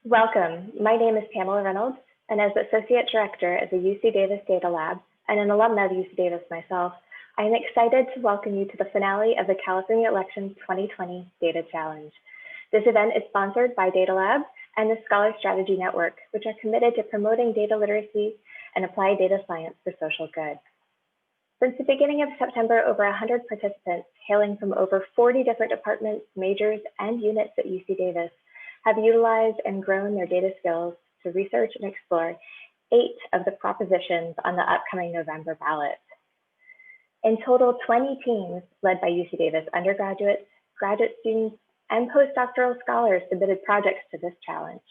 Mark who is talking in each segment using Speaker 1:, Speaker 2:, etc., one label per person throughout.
Speaker 1: Welcome. My name is Pamela Reynolds, and as Associate Director of the UC Davis Data Lab and an alumna of UC Davis myself, I am excited to welcome you to the finale of the California Election 2020 Data Challenge. This event is sponsored by Data Lab and the Scholar Strategy Network, which are committed to promoting data literacy and applied data science for social good. Since the beginning of September, over 100 participants hailing from over 40 different departments, majors, and units at UC Davis have utilized and grown their data skills to research and explore 8 of the propositions on the upcoming November ballot. In total, 20 teams led by UC Davis undergraduates, graduate students, and postdoctoral scholars submitted projects to this challenge.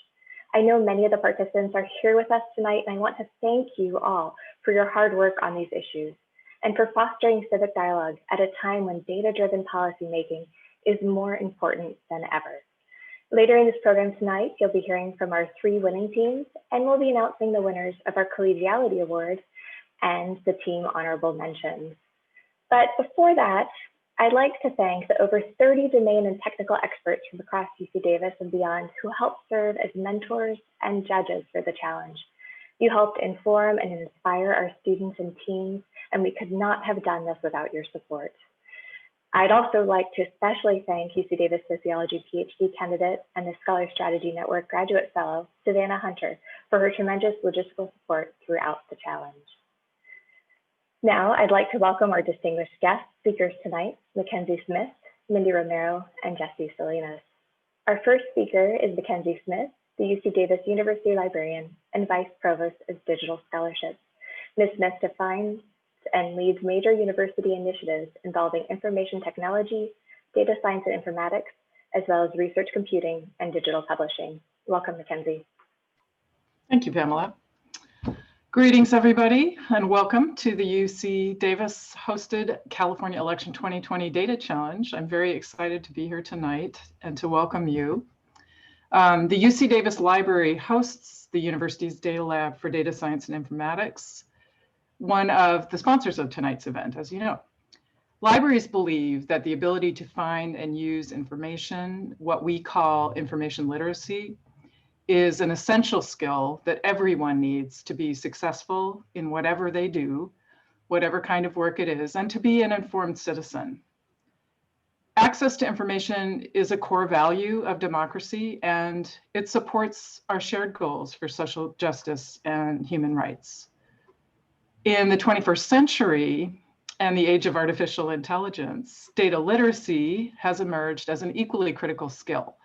Speaker 1: I know many of the participants are here with us tonight, and I want to thank you all for your hard work on these issues and for fostering civic dialogue at a time when data-driven policymaking is more important than ever. Later in this program tonight, you'll be hearing from our 3 winning teams, and we'll be announcing the winners of our Collegiality Award and the team honorable mentions. But before that, I'd like to thank the over 30 domain and technical experts from across UC Davis and beyond who helped serve as mentors and judges for the challenge. You helped inform and inspire our students and teams, and we could not have done this without your support. I'd also like to especially thank UC Davis Sociology PhD candidate and the Scholar Strategy Network graduate fellow, Savannah Hunter, for her tremendous logistical support throughout the challenge. Now, I'd like to welcome our distinguished guest speakers tonight, MacKenzie Smith, Mindy Romero, and Jesse Salinas. Our first speaker is MacKenzie Smith, the UC Davis University Librarian and Vice Provost of Digital Scholarships. Ms. Smith defines and leads major university initiatives involving information technology, data science and informatics, as well as research computing and digital publishing. Welcome, MacKenzie.
Speaker 2: Thank you, Pamela. Greetings, everybody, and welcome to the UC Davis hosted California Election 2020 Data Challenge. I'm very excited to be here tonight and to welcome you. The UC Davis Library hosts the university's Data Lab for Data Science and Informatics, one of the sponsors of tonight's event, as you know. Libraries believe that the ability to find and use information, what we call information literacy, is an essential skill that everyone needs to be successful in whatever they do, whatever kind of work it is, and to be an informed citizen. Access to information is a core value of democracy, and it supports our shared goals for social justice and human rights. In the 21st century and the age of artificial intelligence, data literacy has emerged as an equally critical skill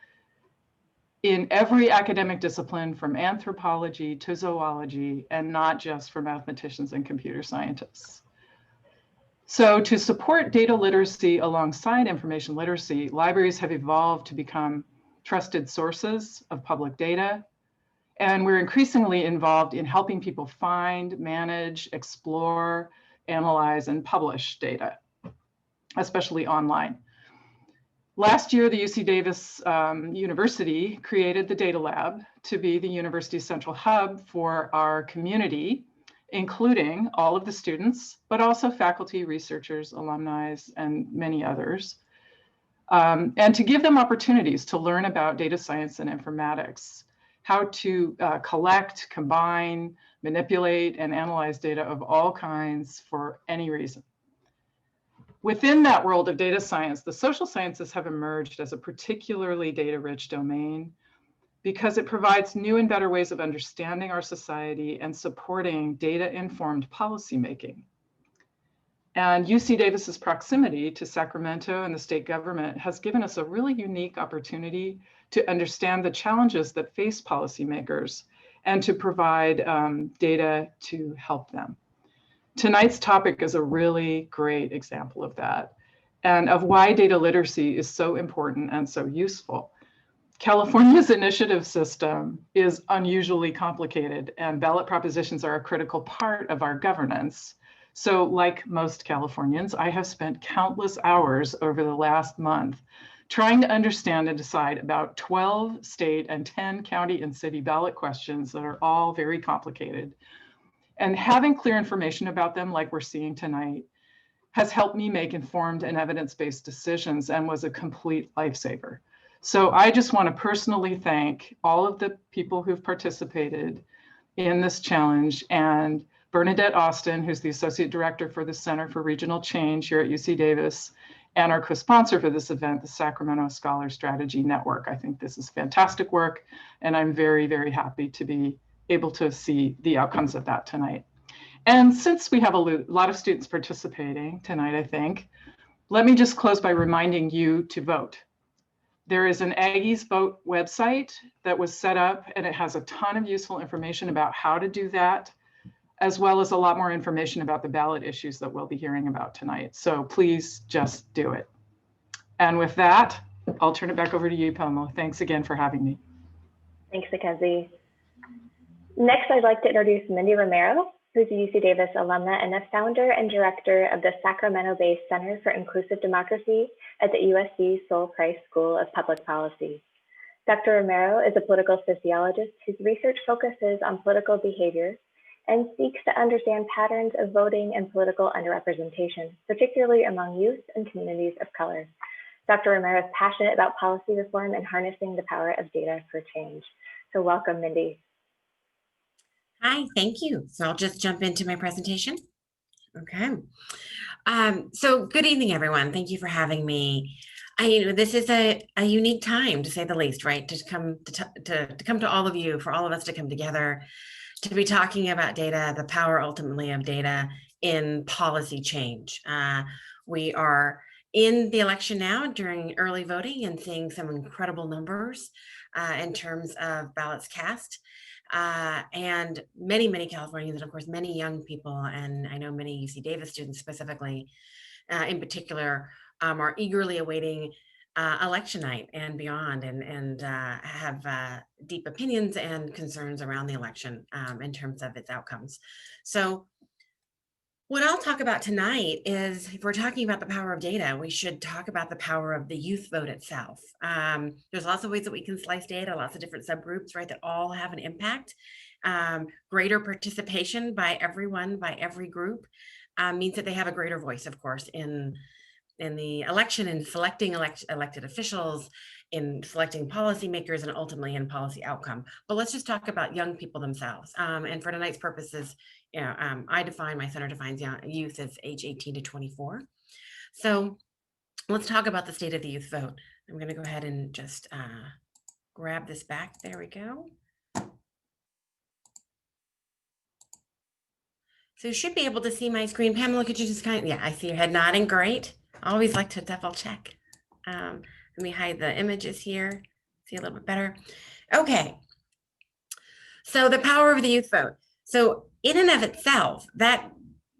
Speaker 2: in every academic discipline, from anthropology to zoology, and not just for mathematicians and computer scientists. So to support data literacy alongside information literacy, libraries have evolved to become trusted sources of public data. And we're increasingly involved in helping people find, manage, explore, analyze, and publish data, especially online. Last year, the UC Davis University created the Data Lab to be the university's central hub for our community, including all of the students, but also faculty, researchers, alumni, and many others, and to give them opportunities to learn about data science and informatics, how to collect, combine, manipulate, and analyze data of all kinds for any reason. Within that world of data science, the social sciences have emerged as a particularly data-rich domain because it provides new and better ways of understanding our society and supporting data-informed policymaking. And UC Davis's proximity to Sacramento and the state government has given us a really unique opportunity to understand the challenges that face policymakers and to provide data to help them. Tonight's topic is a really great example of that and of why data literacy is so important and so useful. California's initiative system is unusually complicated, and ballot propositions are a critical part of our governance. So like most Californians, I have spent countless hours over the last month trying to understand and decide about 12 state and 10 county and city ballot questions that are all very complicated. And having clear information about them, like we're seeing tonight, has helped me make informed and evidence-based decisions and was a complete lifesaver. So I just want to personally thank all of the people who've participated in this challenge, and Bernadette Austin, who's the Associate Director for the Center for Regional Change here at UC Davis, and our co-sponsor for this event, the Sacramento Scholar Strategy Network. I think this is fantastic work, and I'm very, very happy to be able to see the outcomes of that tonight. And since we have a lot of students participating tonight, I think, let me just close by reminding you to vote. There is an Aggies Vote website that was set up, and it has a ton of useful information about how to do that, as well as a lot more information about the ballot issues that we'll be hearing about tonight. So please just do it. And with that, I'll turn it back over to you, Pamela. Thanks again for having me.
Speaker 1: Thanks, MacKenzie. Next, I'd like to introduce Mindy Romero, who's a UC Davis alumna and the founder and director of the Sacramento-based Center for Inclusive Democracy at the USC Sol Price School of Public Policy. Dr. Romero is a political sociologist whose research focuses on political behavior and seeks to understand patterns of voting and political underrepresentation, particularly among youth and communities of color. Dr. Romero is passionate about policy reform and harnessing the power of data for change. So welcome, Mindy.
Speaker 3: Hi, thank you. So I'll just jump into my presentation. Okay. So good evening, everyone. Thank you for having me. This is a unique time, to say the least, right? To come to all of you, for all of us to come together, to be talking about data, the power ultimately of data in policy change. We are in the election now during early voting and seeing some incredible numbers in terms of ballots cast. And many Californians, and of course, many young people, and I know many UC Davis students specifically, in particular, are eagerly awaiting election night and beyond, and have deep opinions and concerns around the election in terms of its outcomes. So what I'll talk about tonight is, if we're talking about the power of data, we should talk about the power of the youth vote itself. There's lots of ways that we can slice data, lots of different subgroups, right, that all have an impact. Greater participation by everyone, by every group, means that they have a greater voice, of course, in the election, in selecting elected officials, in selecting policymakers, and ultimately in policy outcome. But let's just talk about young people themselves. And for tonight's purposes, my center defines youth as age 18 to 24. So let's talk about the state of the youth vote. I'm going to go ahead and just grab this back. There we go. So you should be able to see my screen. Pamela, could you just yeah, I see your head nodding. Great. I always like to double check. Let me hide the images here, see a little bit better. Okay. So the power of the youth vote. So in and of itself, that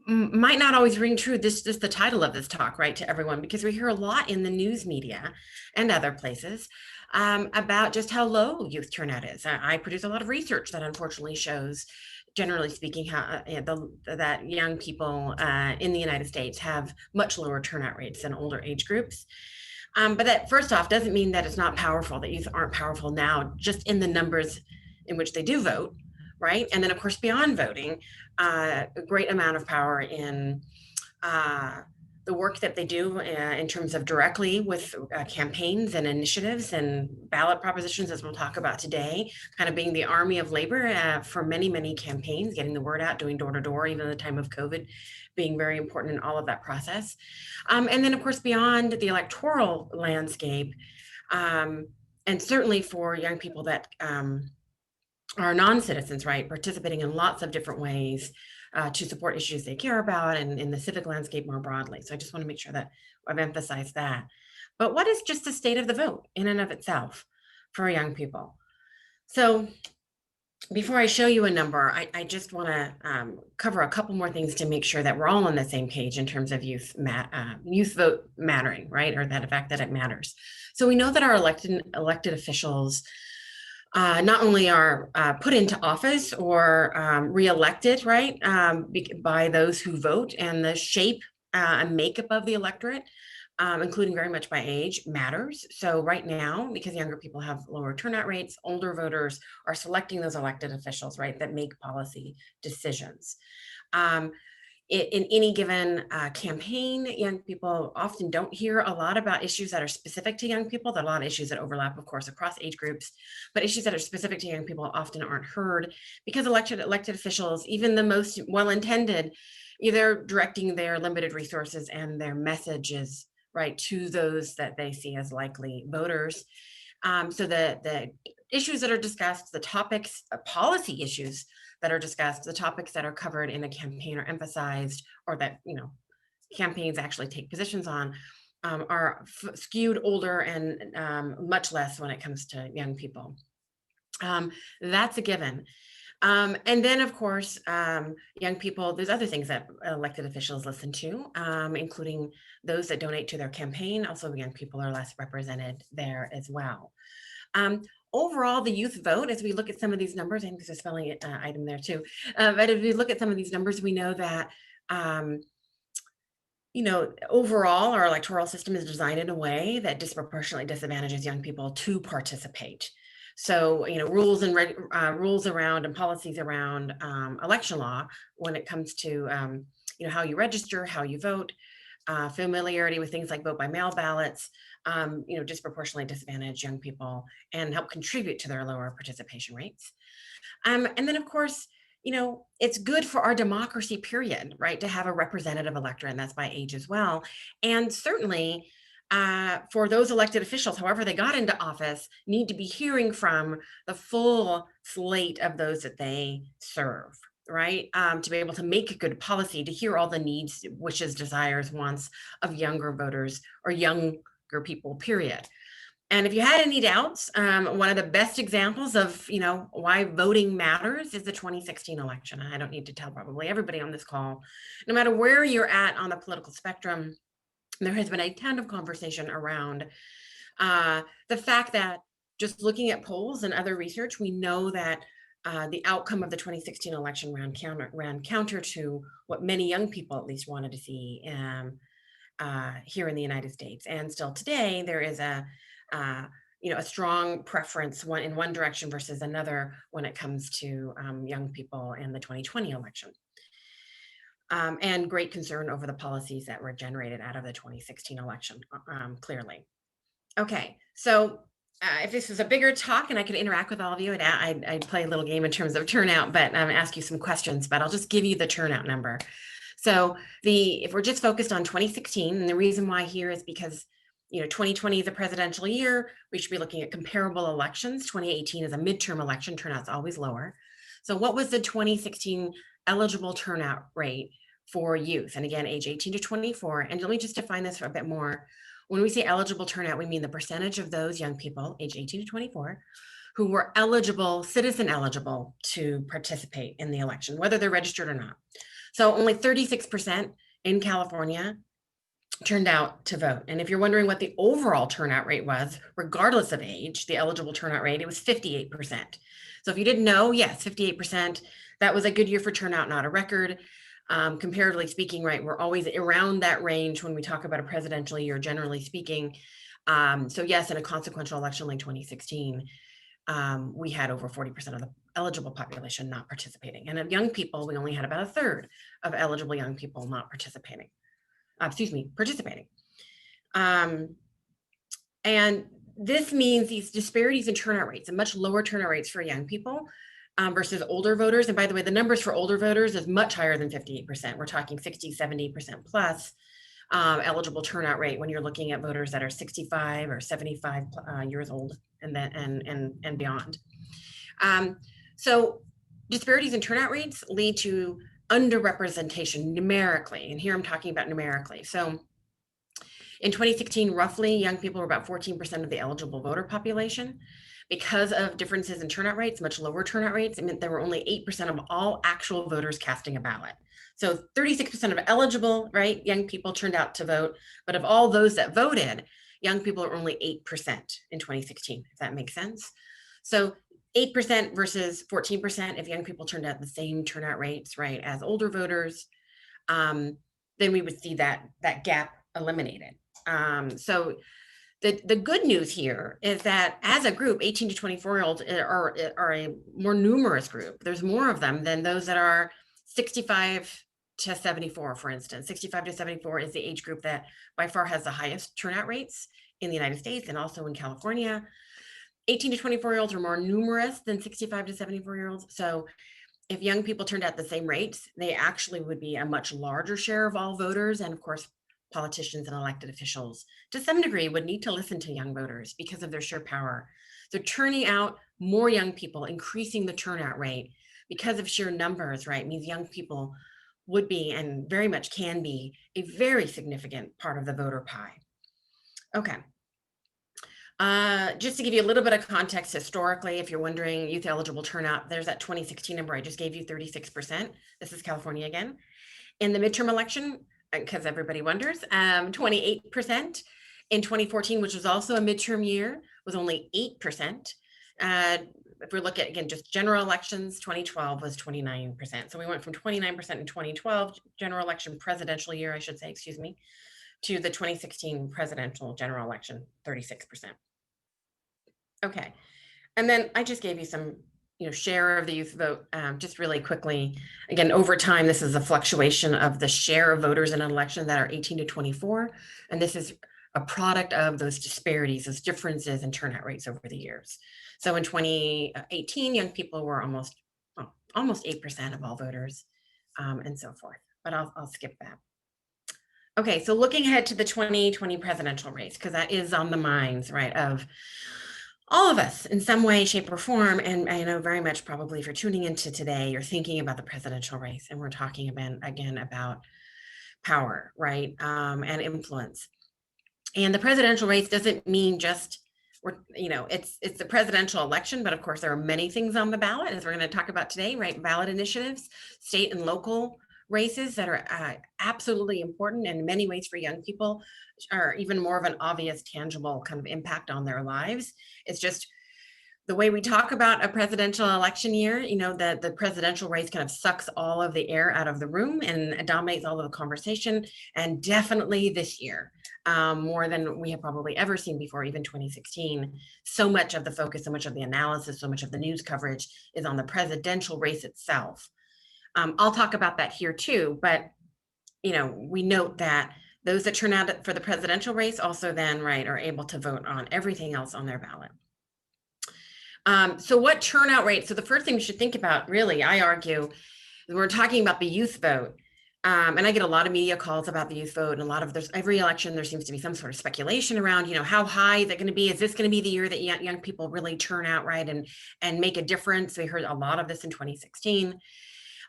Speaker 3: might not always ring true. This is the title of this talk, right, to everyone, because we hear a lot in the news media and other places about just how low youth turnout is. I produce a lot of research that unfortunately shows, generally speaking, how that young people in the United States have much lower turnout rates than older age groups. But that, first off, doesn't mean that it's not powerful, that youth aren't powerful now, just in the numbers in which they do vote, right? And then, of course, beyond voting, a great amount of power in the work that they do in terms of directly with campaigns and initiatives and ballot propositions, as we'll talk about today, kind of being the army of labor for many campaigns, getting the word out, doing door to door, even in the time of COVID, being very important in all of that process. And then, of course, beyond the electoral landscape, and certainly for young people that are non-citizens, right, participating in lots of different ways to support issues they care about, and in the civic landscape more broadly. So I just want to make sure that I've emphasized that. But what is just the state of the vote in and of itself for young people? So before I show you a number, I just want to cover a couple more things to make sure that we're all on the same page in terms of youth vote mattering, right, or that the fact that it matters. So we know that our elected officials not only are put into office or reelected, right, by those who vote, and the shape and makeup of the electorate, including very much by age, matters. So right now, because younger people have lower turnout rates, older voters are selecting those elected officials, right, that make policy decisions. in any given campaign, young people often don't hear a lot about issues that are specific to young people. There are a lot of issues that overlap, of course, across age groups, but issues that are specific to young people often aren't heard because elected officials, even the most well-intended, either directing their limited resources and their messages right to those that they see as likely voters. So the issues that are discussed, the topics, policy issues that are discussed, the topics that are covered in a campaign or emphasized, or that campaigns actually take positions on, are skewed older and much less when it comes to young people. That's a given. And then, of course, young people, there's other things that elected officials listen to, including those that donate to their campaign. Also, young people are less represented there as well. Overall, the youth vote, as we look at some of these numbers, I think there's a spelling item there too, but if we look at some of these numbers, we know that, overall, our electoral system is designed in a way that disproportionately disadvantages young people to participate. So, rules around and policies around election law, when it comes to, how you register, how you vote, familiarity with things like vote by mail ballots, disproportionately disadvantage young people and help contribute to their lower participation rates. And then, of course, it's good for our democracy, period, right, to have a representative electorate, and that's by age as well. And certainly for those elected officials, however they got into office, need to be hearing from the full slate of those that they serve, right? To be able to make good policy, to hear all the needs, wishes, desires, wants of younger voters or younger people, period. And if you had any doubts, one of the best examples of, why voting matters is the 2016 election. I don't need to tell probably everybody on this call, no matter where you're at on the political spectrum, there has been a ton of conversation around the fact that just looking at polls and other research, we know that the outcome of the 2016 election ran counter to what many young people at least wanted to see here in the United States. And still today, there is a strong preference in one direction versus another when it comes to young people in the 2020 election. And great concern over the policies that were generated out of the 2016 election, clearly. Okay, so if this was a bigger talk and I could interact with all of you, I'd play a little game in terms of turnout, but ask you some questions, but I'll just give you the turnout number. So if we're just focused on 2016, and the reason why here is because 2020 is a presidential year, we should be looking at comparable elections. 2018 is a midterm election, turnout's always lower. So what was the 2016 eligible turnout rate for youth? And again, age 18 to 24. And let me just define this for a bit more. When we say eligible turnout, we mean the percentage of those young people, age 18 to 24, who were citizen eligible to participate in the election, whether they're registered or not. So only 36% in California turned out to vote. And if you're wondering what the overall turnout rate was, regardless of age, the eligible turnout rate, it was 58%. So if you didn't know, yes, 58%, that was a good year for turnout, not a record. Comparatively speaking, right, we're always around that range when we talk about a presidential year, generally speaking. So yes, in a consequential election like 2016, we had over 40% of the eligible population not participating. And of young people, we only had about a third of eligible young people not participating. Participating. And this means these disparities in turnout rates and much lower turnout rates for young people versus older voters. And by the way, the numbers for older voters is much higher than 58%. We're talking 60, 70% plus eligible turnout rate when you're looking at voters that are 65 or 75 years old and beyond. So disparities in turnout rates lead to underrepresentation numerically, and here I'm talking about numerically. So in 2016, roughly young people were about 14% of the eligible voter population. Because of differences in turnout rates, much lower turnout rates, it meant there were only 8% of all actual voters casting a ballot. So 36% of eligible, right, young people turned out to vote, but of all those that voted, young people are only 8% in 2016, if that makes sense. So 8% versus 14%, if young people turned out the same turnout rates, right, as older voters, then we would see that gap eliminated. So the good news here is that as a group, 18 to 24-year-olds are a more numerous group. There's more of them than those that are 65 to 74, for instance. 65 to 74 is the age group that by far has the highest turnout rates in the United States and also in California. 18 to 24-year-olds are more numerous than 65 to 74-year-olds. So if young people turned out the same rates, they actually would be a much larger share of all voters. And of course, politicians and elected officials, to some degree, would need to listen to young voters because of their sheer power. So turning out more young people, increasing the turnout rate because of sheer numbers, right, means young people would be and very much can be a very significant part of the voter pie. Okay. Just to give you a little bit of context historically, if you're wondering youth eligible turnout, there's that 2016 number I just gave you, 36%. This is California again. In the midterm election, because everybody wonders, 28%. In 2014, which was also a midterm year, was only 8%. If we look at, again, just general elections, 2012 was 29%. So we went from 29% in 2012, general election, presidential year, I should say, excuse me, to the 2016 presidential general election, 36%. Okay, and then I just gave you some, share of the youth vote, just really quickly. Again, over time, this is a fluctuation of the share of voters in an election that are 18 to 24, and this is a product of those disparities, those differences in turnout rates over the years. So in 2018, young people were almost 8% of all voters, and so forth. But I'll skip that. Okay, so looking ahead to the 2020 presidential race, because that is on the minds, right, of all of us in some way, shape, or form. And I know very much probably if you're tuning into today, you're thinking about the presidential race, and we're talking again about power, right, and influence. And the presidential race doesn't mean just, it's the presidential election, but of course there are many things on the ballot, as we're going to talk about today, right? Ballot initiatives, state and local races that are absolutely important and in many ways for young people are even more of an obvious, tangible kind of impact on their lives. It's just the way we talk about a presidential election year, the presidential race kind of sucks all of the air out of the room and dominates all of the conversation. And definitely this year, more than we have probably ever seen before, even 2016, so much of the focus, so much of the analysis, so much of the news coverage is on the presidential race itself. I'll talk about that here too, but we note that those that turn out for the presidential race also then, right, are able to vote on everything else on their ballot. So what turnout rate? So the first thing we should think about, really, I argue, is we're talking about the youth vote. And I get a lot of media calls about the youth vote, and there's every election, there seems to be some sort of speculation around, how high is it going to be? Is this going to be the year that young people really turn out, right, and make a difference? We heard a lot of this in 2016.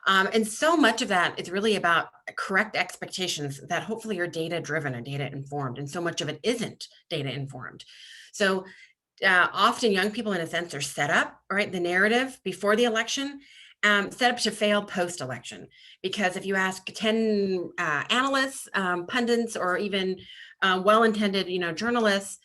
Speaker 3: And so much of that is really about correct expectations that hopefully are data driven and data informed. And so much of it isn't data informed. So often young people, in a sense, are set up, right, the narrative before the election, set up to fail post-election. Because if you ask 10 analysts, pundits, or even well-intended, journalists,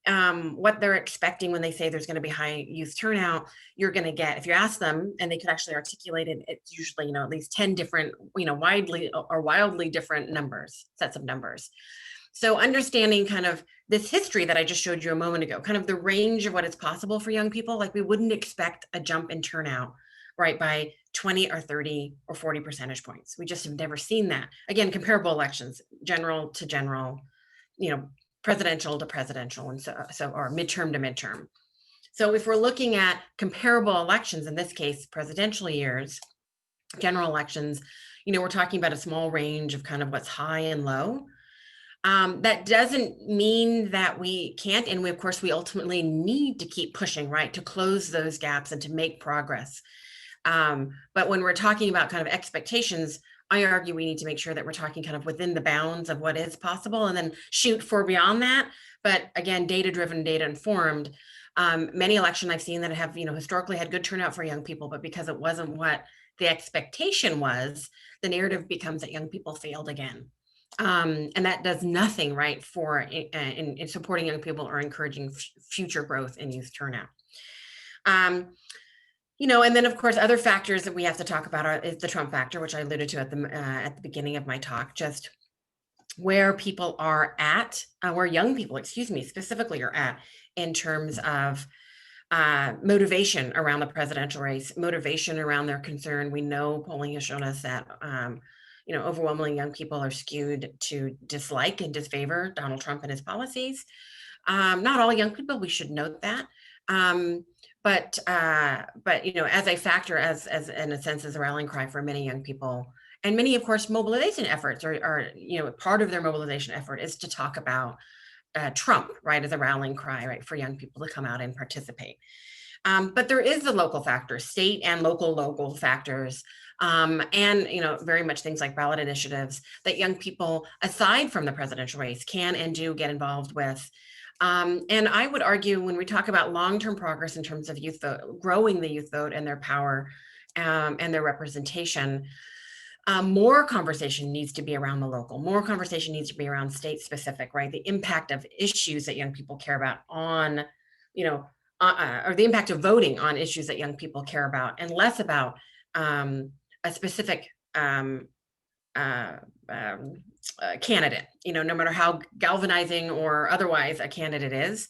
Speaker 3: what they're expecting when they say there's going to be high youth turnout, you're going to get, if you ask them, and they could actually articulate it, it's usually, at least 10 different, wildly different sets of numbers. So understanding kind of this history that I just showed you a moment ago, kind of the range of what is possible for young people, like we wouldn't expect a jump in turnout, right, by 20 or 30 or 40 percentage points. We just have never seen that. Again, comparable elections, general to general, presidential to presidential, and so or midterm to midterm. So if we're looking at comparable elections, in this case, presidential years, general elections, we're talking about a small range of kind of what's high and low. That doesn't mean that we can't, and of course, we ultimately need to keep pushing, right, to close those gaps and to make progress. But when we're talking about kind of expectations, I argue we need to make sure that we're talking kind of within the bounds of what is possible and then shoot for beyond that. But again, data-driven, data-informed. Many elections I've seen that have, historically had good turnout for young people, but because it wasn't what the expectation was, the narrative becomes that young people failed again. And that does nothing, right, for in supporting young people or encouraging future growth in youth turnout. And then of course, other factors that we have to talk about is the Trump factor, which I alluded to at the beginning of my talk, just where people are at, where young people, specifically are at in terms of motivation around the presidential race, motivation around their concern. We know polling has shown us that, overwhelmingly young people are skewed to dislike and disfavor Donald Trump and his policies. Not all young people, we should note that. But as a factor, as in a sense, as a rallying cry for many young people, and many, of course, mobilization efforts are part of their mobilization effort is to talk about Trump, right, as a rallying cry, right, for young people to come out and participate. But there is the local factors, state and local factors, and very much things like ballot initiatives that young people, aside from the presidential race, can and do get involved with. And I would argue when we talk about long-term progress in terms of youth vote, growing the youth vote and their power and their representation, more conversation needs to be around the local, more conversation needs to be around state specific, right? The impact of issues that young people care about on, or the impact of voting on issues that young people care about, and less about a specific candidate, no matter how galvanizing or otherwise a candidate is,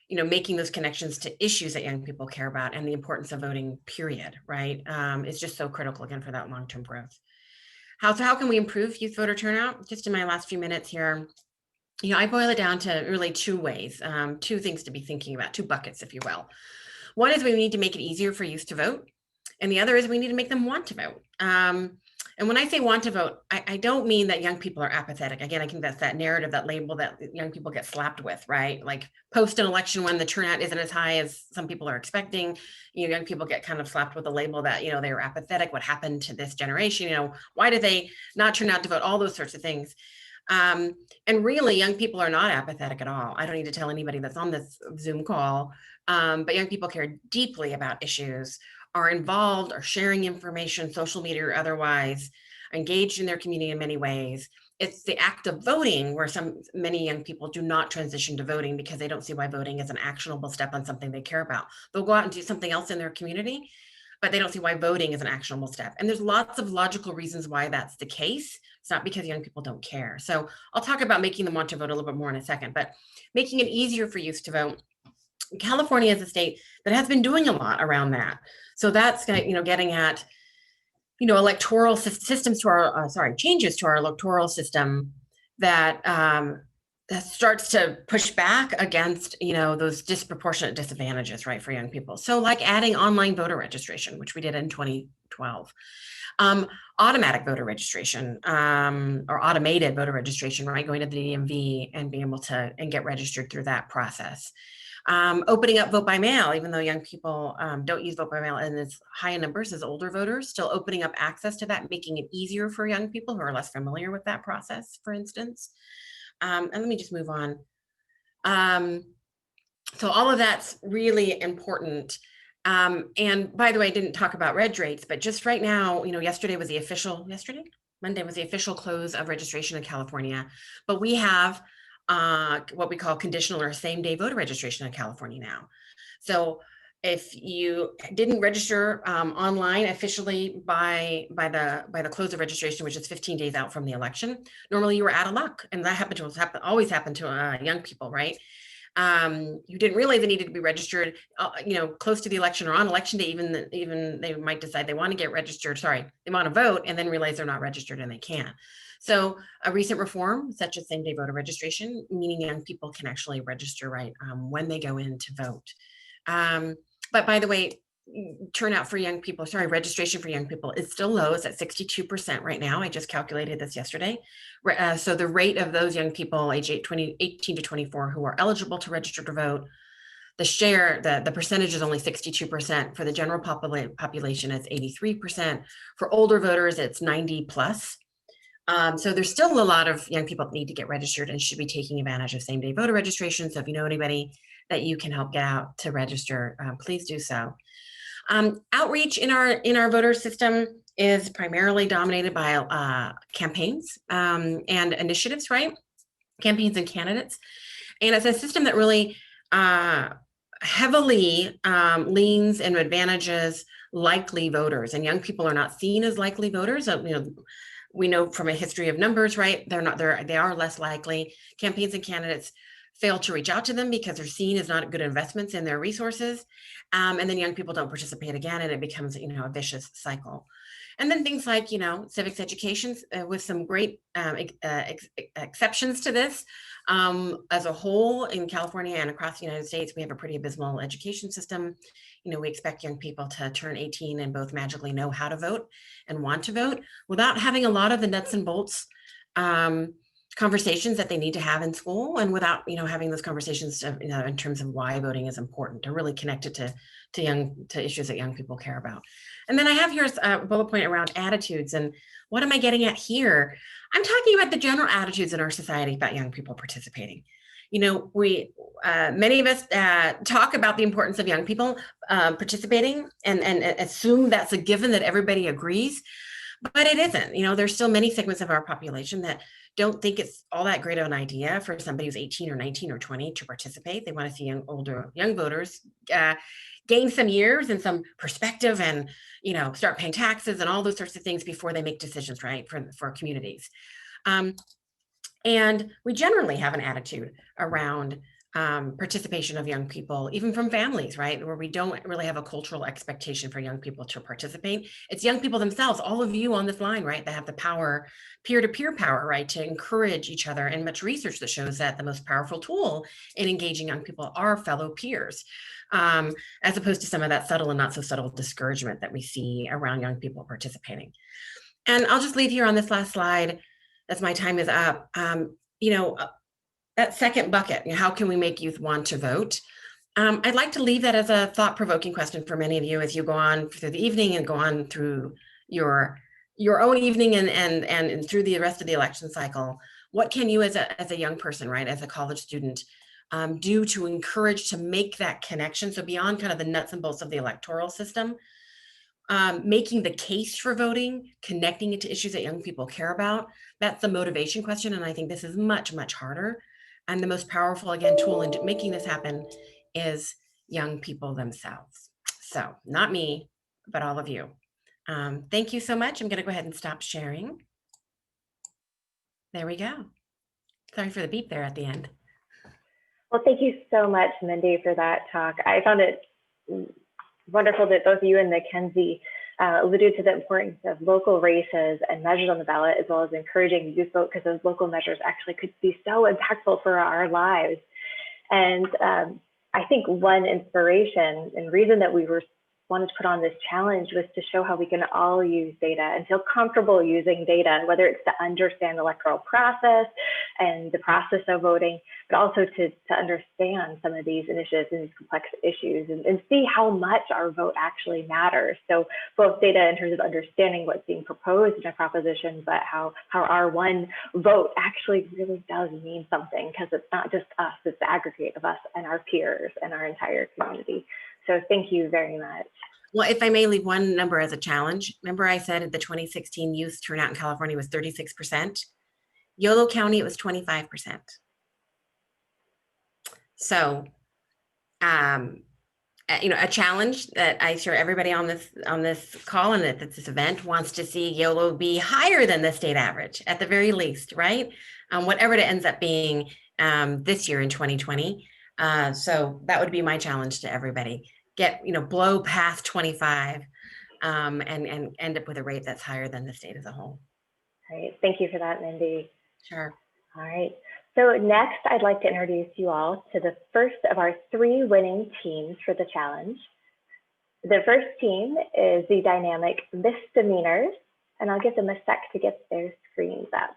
Speaker 3: making those connections to issues that young people care about and the importance of voting, period, right? Is just so critical, again, for that long-term growth. How can we improve youth voter turnout? Just in my last few minutes here, I boil it down to really two ways, two things to be thinking about, two buckets, if you will. One is we need to make it easier for youth to vote. And the other is we need to make them want to vote. And when I say want to vote, I don't mean that young people are apathetic. Again, I think that's that narrative, that label that young people get slapped with, right? Like post an election when the turnout isn't as high as some people are expecting, young people get kind of slapped with a label that, they were apathetic. What happened to this generation? Why did they not turn out to vote? All those sorts of things. And really, young people are not apathetic at all. I don't need to tell anybody that's on this Zoom call, but young people care deeply about issues, are involved, are sharing information, social media or otherwise, engaged in their community in many ways. It's the act of voting where many young people do not transition to voting because they don't see why voting is an actionable step on something they care about. They'll go out and do something else in their community, but they don't see why voting is an actionable step. And there's lots of logical reasons why that's the case. It's not because young people don't care. So I'll talk about making them want to vote a little bit more in a second, but making it easier for youth to vote. California is a state that has been doing a lot around that. So that's getting at electoral systems to our changes to our electoral system that starts to push back against those disproportionate disadvantages, right, for young people. So like adding online voter registration, which we did in 2012, automatic voter registration or automated voter registration, right, going to the DMV and being able to get registered through that process. Opening up vote by mail, even though young people don't use vote by mail and it's high in numbers as older voters, still opening up access to that, making it easier for young people who are less familiar with that process, for instance. And let me just move on. So all of that's really important. And by the way, I didn't talk about reg rates, but just right now, Monday was the official close of registration in California, but we have what we call conditional or same-day voter registration in California now. So if you didn't register online officially by the close of registration, which is 15 days out from the election, normally you were out of luck, and that always happened to young people, right? You didn't realize they needed to be registered, close to the election or on election day. Even they might decide they want to get registered. They want to vote, and then realize they're not registered and they can't. So a recent reform, such as same-day voter registration, meaning young people can actually register when they go in to vote. But by the way, registration for young people is still low. It's at 62% right now. I just calculated this yesterday. So the rate of those young people age 18 to 24 who are eligible to register to vote, the percentage is only 62%. For the general population, it's 83%. For older voters, it's 90 plus. So there's still a lot of young people that need to get registered and should be taking advantage of same-day voter registration. So if you know anybody that you can help get out to register, please do so. Outreach in our voter system is primarily dominated by campaigns and initiatives, right? Campaigns and candidates. And it's a system that really heavily leans and advantages likely voters, and young people are not seen as likely voters. We know from a history of numbers, right? They are less likely. Campaigns and candidates fail to reach out to them because they're seen as not good investments in their resources. And then young people don't participate again, and it becomes, a vicious cycle. And then things like, civics education with some great exceptions to this. As a whole in California and across the United States, we have a pretty abysmal education system. We expect young people to turn 18 and both magically know how to vote and want to vote without having a lot of the nuts and bolts conversations that they need to have in school, and without having those conversations in terms of why voting is important, to really connect it to issues that young people care about. And then I have here a bullet point around attitudes. And what am I getting at here? I'm talking about the general attitudes in our society about young people participating. We many of us talk about the importance of young people participating and assume that's a given, that everybody agrees, but it isn't. There's still many segments of our population that don't think it's all that great of an idea for somebody who's 18 or 19 or 20 to participate. They want to see young voters gain some years and some perspective, and start paying taxes and all those sorts of things before they make decisions, right, for communities. And we generally have an attitude around participation of young people, even from families, right, where we don't really have a cultural expectation for young people to participate. It's young people themselves, all of you on this line, right, that have the power, peer-to-peer power, right, to encourage each other. And much research that shows that the most powerful tool in engaging young people are fellow peers, as opposed to some of that subtle and not so subtle discouragement that we see around young people participating. And I'll just leave here on this last slide, as my time is up, that second bucket, how can we make youth want to vote? I'd like to leave that as a thought-provoking question for many of you as you go on through the evening and go on through your own evening and through the rest of the election cycle. What can you as a young person, right, as a college student, do to encourage to make that connection? So beyond kind of the nuts and bolts of the electoral system, making the case for voting, connecting it to issues that young people care about, that's the motivation question. And I think this is much, much harder. And the most powerful, again, tool in making this happen is young people themselves. So not me, but all of you. Thank you so much. I'm going to go ahead and stop sharing. There we go. Sorry for the beep there at the end.
Speaker 1: Well, thank you so much, Mindy, for that talk. I found it wonderful that both you and MacKenzie alluded to the importance of local races and measures on the ballot, as well as encouraging youth vote, because those local measures actually could be so impactful for our lives. And I think one inspiration and reason that we wanted to put on this challenge was to show how we can all use data and feel comfortable using data, whether it's to understand the electoral process and the process of voting, but also to understand some of these initiatives and these complex issues and see how much our vote actually matters. So both data in terms of understanding what's being proposed in a proposition, but how our one vote actually really does mean something, because it's not just us, it's the aggregate of us and our peers and our entire community. So thank you very much.
Speaker 3: Well, if I may leave one number as a challenge, remember I said the 2016 youth turnout in California was 36%. Yolo County, it was 25%. So, a challenge that I sure everybody on this call and at this event wants to see Yolo be higher than the state average at the very least, right? Whatever it ends up being this year in 2020. So that would be my challenge to everybody. Blow past 25 and end up with a rate that's higher than the state as a whole.
Speaker 1: All right, thank you for that, Mindy.
Speaker 3: Sure.
Speaker 1: All right, so next I'd like to introduce you all to the first of our 3 winning teams for the challenge. The first team is the dynamic Misdemeanors, and I'll give them a sec to get their screens up.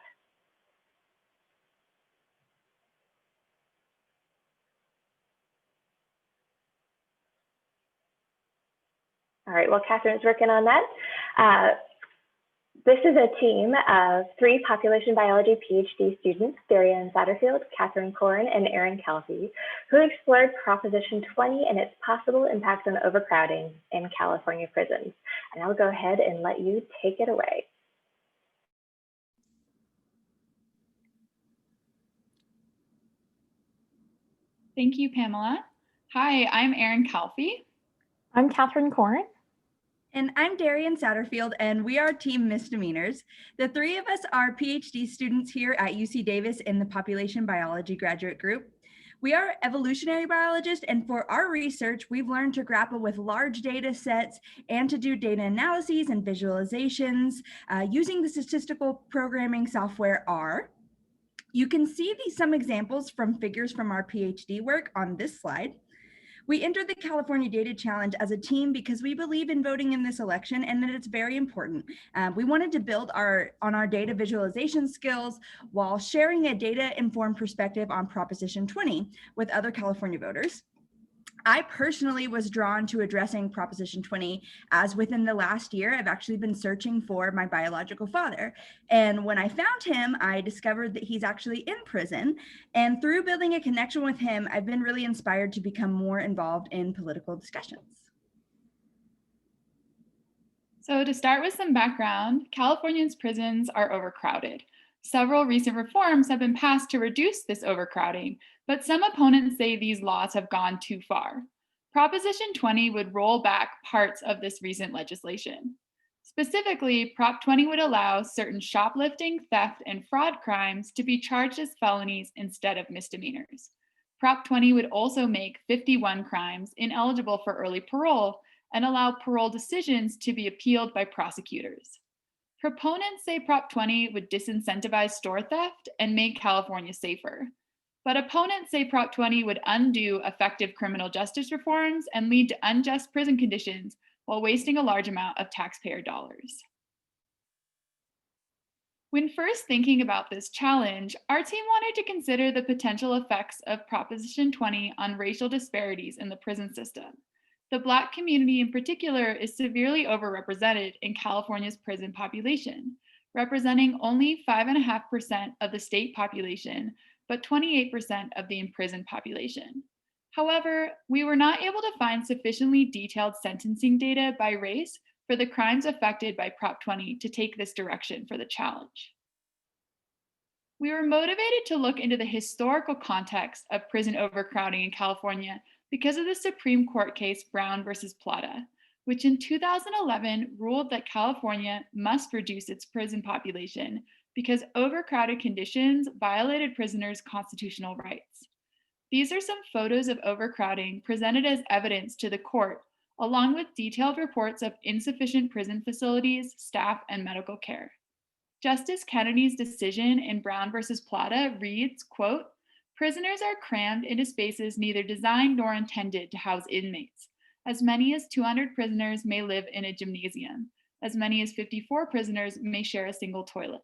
Speaker 1: All right, well, Catherine's working on that. This is a team of 3 population biology PhD students, Darian Satterfield, Catherine Corrin, and Erin Kelty, who explored Proposition 20 and its possible impact on overcrowding in California prisons. And I'll go ahead and let you take it away.
Speaker 4: Thank you, Pamela. Hi, I'm Erin Kelty.
Speaker 5: I'm Catherine Corrin.
Speaker 6: And I'm Darian Satterfield, and we are Team Misdemeanors. The 3 of us are PhD students here at UC Davis in the Population Biology Graduate Group. We are evolutionary biologists, and for our research, we've learned to grapple with large data sets and to do data analyses and visualizations using the statistical programming software R. You can see some examples from figures from our PhD work on this slide. We entered the California Data Challenge as a team because we believe in voting in this election and that it's very important. We wanted to build on our data visualization skills while sharing a data-informed perspective on Proposition 20 with other California voters. I personally was drawn to addressing Proposition 20 as within the last year, I've actually been searching for my biological father. And when I found him, I discovered that he's actually in prison. And through building a connection with him, I've been really inspired to become more involved in political discussions.
Speaker 4: So to start with some background, California's prisons are overcrowded. Several recent reforms have been passed to reduce this overcrowding, but some opponents say these laws have gone too far. Proposition 20 would roll back parts of this recent legislation. Specifically, Prop 20 would allow certain shoplifting, theft, and fraud crimes to be charged as felonies instead of misdemeanors. Prop 20 would also make 51 crimes ineligible for early parole and allow parole decisions to be appealed by prosecutors. Proponents say Prop 20 would disincentivize store theft and make California safer. But opponents say Prop 20 would undo effective criminal justice reforms and lead to unjust prison conditions while wasting a large amount of taxpayer dollars. When first thinking about this challenge, our team wanted to consider the potential effects of Proposition 20 on racial disparities in the prison system. The Black community in particular is severely overrepresented in California's prison population, representing only 5.5% of the state population, but 28% of the imprisoned population. However, we were not able to find sufficiently detailed sentencing data by race for the crimes affected by Prop 20 to take this direction for the challenge. We were motivated to look into the historical context of prison overcrowding in California because of the Supreme Court case Brown versus Plata, which in 2011 ruled that California must reduce its prison population because overcrowded conditions violated prisoners' constitutional rights. These are some photos of overcrowding presented as evidence to the court, along with detailed reports of insufficient prison facilities, staff, and medical care. Justice Kennedy's decision in Brown versus Plata reads, quote, "Prisoners are crammed into spaces neither designed nor intended to house inmates. As many as 200 prisoners may live in a gymnasium. As many as 54 prisoners may share a single toilet."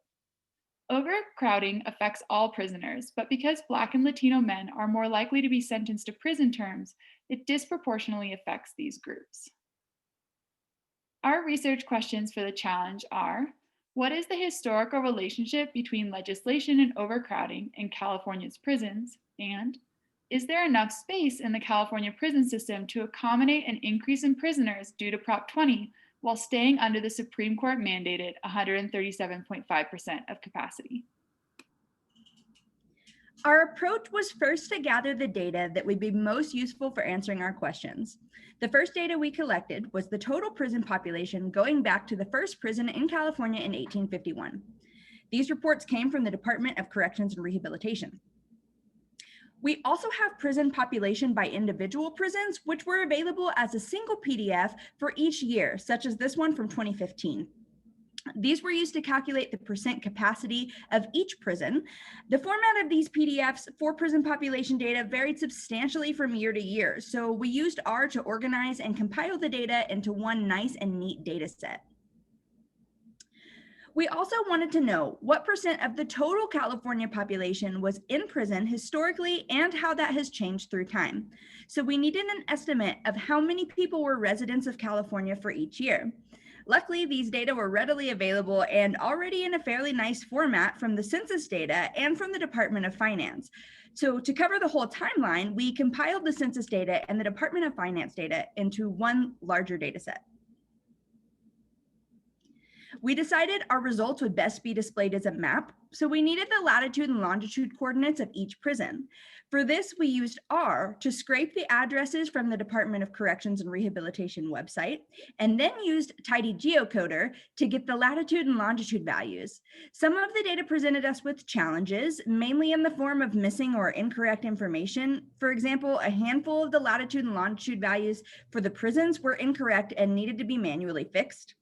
Speaker 4: Overcrowding affects all prisoners, but because Black and Latino men are more likely to be sentenced to prison terms, it disproportionately affects these groups. Our research questions for the challenge are: what is the historical relationship between legislation and overcrowding in California's prisons? And is there enough space in the California prison system to accommodate an increase in prisoners due to Prop 20 while staying under the Supreme Court mandated 137.5% of capacity?
Speaker 6: Our approach was first to gather the data that would be most useful for answering our questions. The first data we collected was the total prison population going back to the first prison in California in 1851. These reports came from the Department of Corrections and Rehabilitation. We also have prison population by individual prisons, which were available as a single PDF for each year, such as this one from 2015. These were used to calculate the percent capacity of each prison. The format of these PDFs for prison population data varied substantially from year to year, so we used R to organize and compile the data into one nice and neat data set. We also wanted to know what percent of the total California population was in prison historically and how that has changed through time. So we needed an estimate of how many people were residents of California for each year. Luckily, these data were readily available and already in a fairly nice format from the census data and from the Department of Finance. So to cover the whole timeline, we compiled the census data and the Department of Finance data into one larger data set. We decided our results would best be displayed as a map, So we needed the latitude and longitude coordinates of each prison. For this, we used R to scrape the addresses from the Department of Corrections and Rehabilitation website, and then used Tidy Geocoder to get the latitude and longitude values. Some of the data presented us with challenges, mainly in the form of missing or incorrect information. For example, a handful of the latitude and longitude values for the prisons were incorrect and needed to be manually fixed.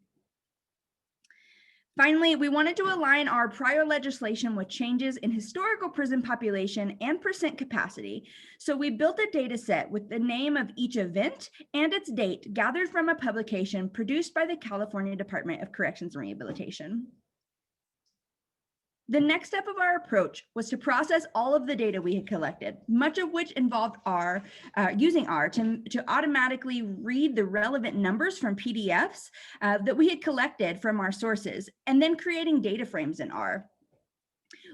Speaker 6: Finally, we wanted to align our prior legislation with changes in historical prison population and percent capacity. So we built a data set with the name of each event and its date gathered from a publication produced by the California Department of Corrections and Rehabilitation. The next step of our approach was to process all of the data we had collected, much of which involved using R to automatically read the relevant numbers from PDFs that we had collected from our sources, and then creating data frames in R.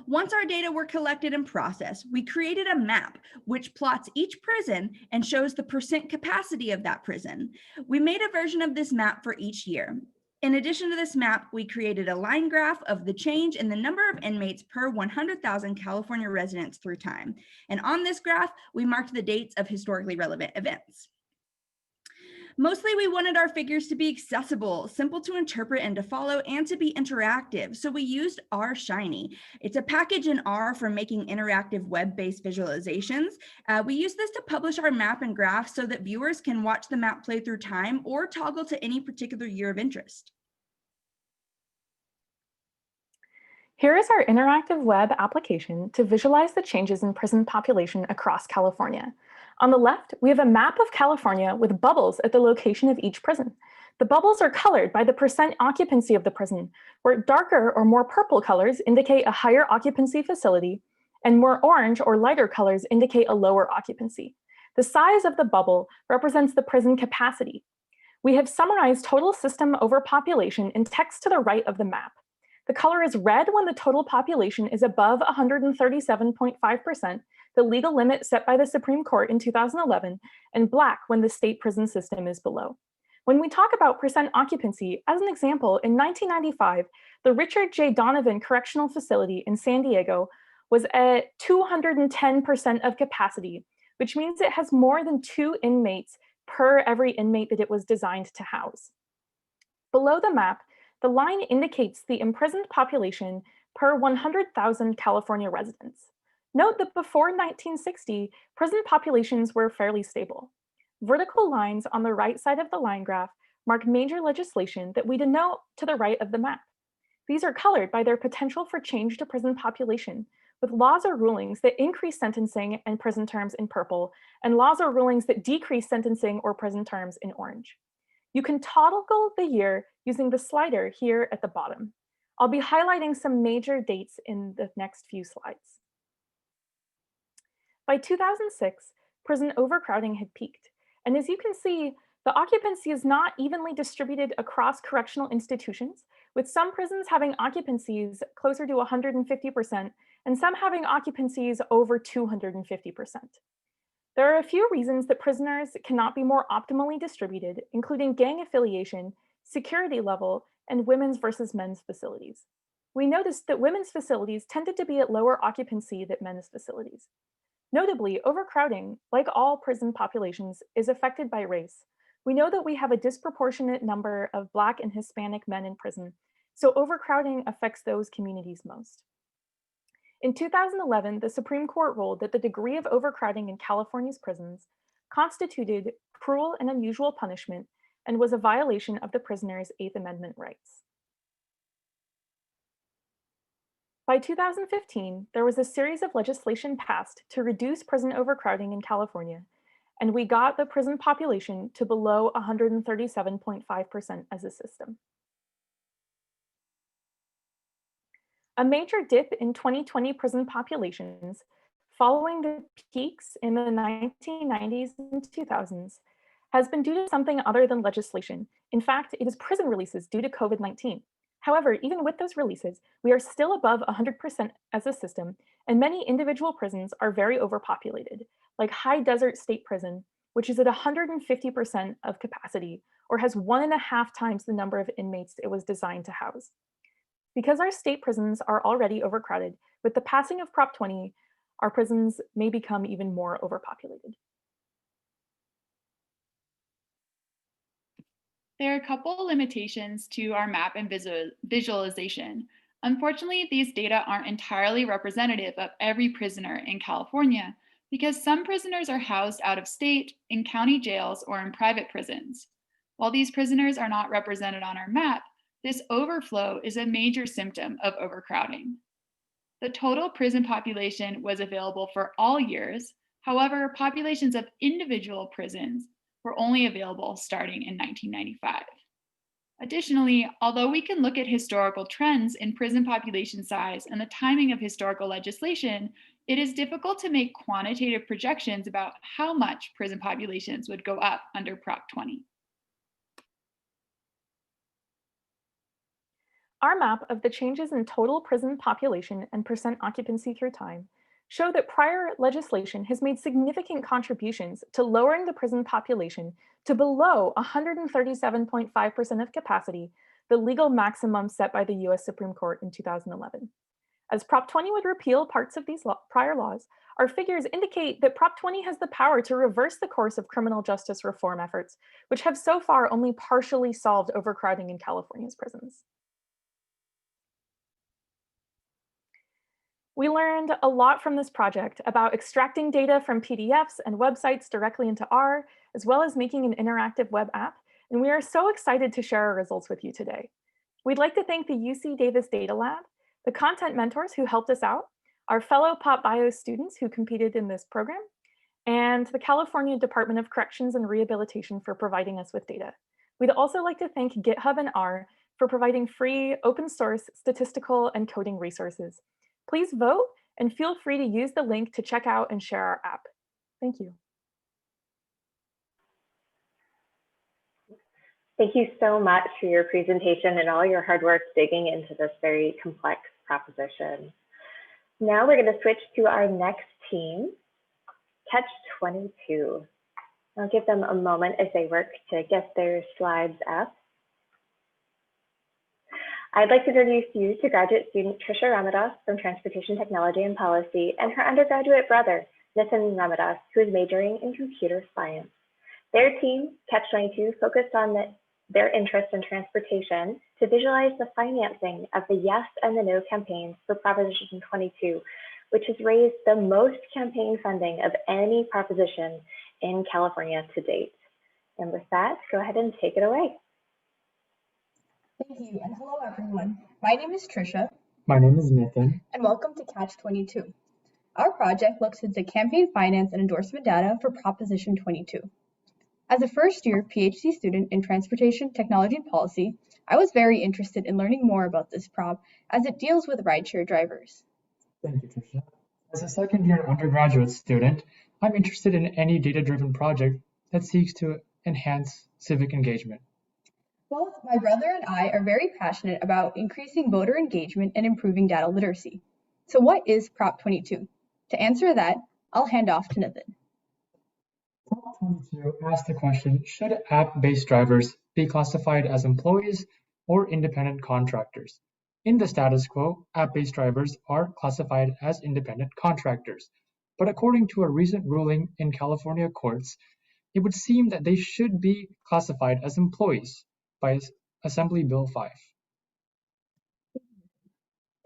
Speaker 6: Once our data were collected and processed, we created a map which plots each prison and shows the percent capacity of that prison. We made a version of this map for each year. In addition to this map, we created a line graph of the change in the number of inmates per 100,000 California residents through time. And on this graph, we marked the dates of historically relevant events. Mostly, we wanted our figures to be accessible, simple to interpret and to follow, and to be interactive. So we used R Shiny. It's a package in R for making interactive web-based visualizations. We use this to publish our map and graph so that viewers can watch the map play through time or toggle to any particular year of interest.
Speaker 5: Here is our interactive web application to visualize the changes in prison population across California. On the left, we have a map of California with bubbles at the location of each prison. The bubbles are colored by the percent occupancy of the prison, where darker or more purple colors indicate a higher occupancy facility, and more orange or lighter colors indicate a lower occupancy. The size of the bubble represents the prison capacity. We have summarized total system overpopulation in text to the right of the map. The color is red when the total population is above 137.5%, the legal limit set by the Supreme Court in 2011, and black when the state prison system is below. When we talk about percent occupancy, as an example, in 1995, the Richard J. Donovan Correctional Facility in San Diego was at 210% of capacity, which means it has more than 2 inmates per every inmate that it was designed to house. Below the map, the line indicates the imprisoned population per 100,000 California residents. Note that before 1960, prison populations were fairly stable. Vertical lines on the right side of the line graph mark major legislation that we denote to the right of the map. These are colored by their potential for change to prison population, with laws or rulings that increase sentencing and prison terms in purple, and laws or rulings that decrease sentencing or prison terms in orange. You can toggle the year using the slider here at the bottom. I'll be highlighting some major dates in the next few slides. By 2006, prison overcrowding had peaked. And as you can see, the occupancy is not evenly distributed across correctional institutions, with some prisons having occupancies closer to 150% and some having occupancies over 250%. There are a few reasons that prisoners cannot be more optimally distributed, including gang affiliation, security level, and women's versus men's facilities. We noticed that women's facilities tended to be at lower occupancy than men's facilities. Notably, overcrowding, like all prison populations, is affected by race. We know that we have a disproportionate number of Black and Hispanic men in prison, so overcrowding affects those communities most. In 2011, the Supreme Court ruled that the degree of overcrowding in California's prisons constituted cruel and unusual punishment and was a violation of the prisoner's Eighth Amendment rights. By 2015, there was a series of legislation passed to reduce prison overcrowding in California, and we got the prison population to below 137.5% as a system. A major dip in 2020 prison populations following the peaks in the 1990s and 2000s has been due to something other than legislation. In fact, it is prison releases due to COVID-19. However, even with those releases, we are still above 100% as a system, and many individual prisons are very overpopulated, like High Desert State Prison, which is at 150% of capacity, or has 1.5 times the number of inmates it was designed to house. Because our state prisons are already overcrowded, with the passing of Prop 20, our prisons may become even more overpopulated.
Speaker 4: There are a couple limitations to our map and visualization. Unfortunately, these data aren't entirely representative of every prisoner in California because some prisoners are housed out of state, in county jails, or in private prisons. While these prisoners are not represented on our map, this overflow is a major symptom of overcrowding. The total prison population was available for all years. However, populations of individual prisons were only available starting in 1995. Additionally, although we can look at historical trends in prison population size and the timing of historical legislation, it is difficult to make quantitative projections about how much prison populations would go up under Prop 20.
Speaker 5: Our map of the changes in total prison population and percent occupancy through time show that prior legislation has made significant contributions to lowering the prison population to below 137.5% of capacity, the legal maximum set by the US Supreme Court in 2011. As Prop 20 would repeal parts of these prior laws, our figures indicate that Prop 20 has the power to reverse the course of criminal justice reform efforts, which have so far only partially solved overcrowding in California's prisons. We learned a lot from this project about extracting data from PDFs and websites directly into R, as well as making an interactive web app, and we are so excited to share our results with you today. We'd like to thank the UC Davis Data Lab, the content mentors who helped us out, our fellow Pop Bio students who competed in this program, and the California Department of Corrections and Rehabilitation for providing us with data. We'd also like to thank GitHub and R for providing free open source statistical and coding resources. Please vote and feel free to use the link to check out and share our app. Thank you.
Speaker 1: Thank you so much for your presentation and all your hard work digging into this very complex proposition. Now we're going to switch to our next team, Catch 22. I'll give them a moment as they work to get their slides up. I'd like to introduce you to graduate student Trisha Ramadas from Transportation Technology and Policy and her undergraduate brother, Nitin Ramadas, who is majoring in computer science. Their team, Catch 22, focused on their interest in transportation to visualize the financing of the yes and the no campaigns for Proposition 22, which has raised the most campaign funding of any proposition in California to date. And with that, go ahead and take it away.
Speaker 7: Thank you, and hello everyone. My name is Trisha.
Speaker 8: My name is Nathan.
Speaker 7: And welcome to Catch 22. Our project looks into campaign finance and endorsement data for Proposition 22. As a first-year PhD student in Transportation, Technology, and Policy, I was very interested in learning more about this prop as it deals with rideshare drivers.
Speaker 8: Thank you, Trisha. As a second-year undergraduate student, I'm interested in any data-driven project that seeks to enhance civic engagement.
Speaker 7: Both my brother and I are very passionate about increasing voter engagement and improving data literacy. So what is Prop 22? To answer that, I'll hand off to Nathan.
Speaker 8: Prop 22 asks the question, should app-based drivers be classified as employees or independent contractors? In the status quo, app-based drivers are classified as independent contractors. But according to a recent ruling in California courts, it would seem that they should be classified as employees by Assembly Bill 5.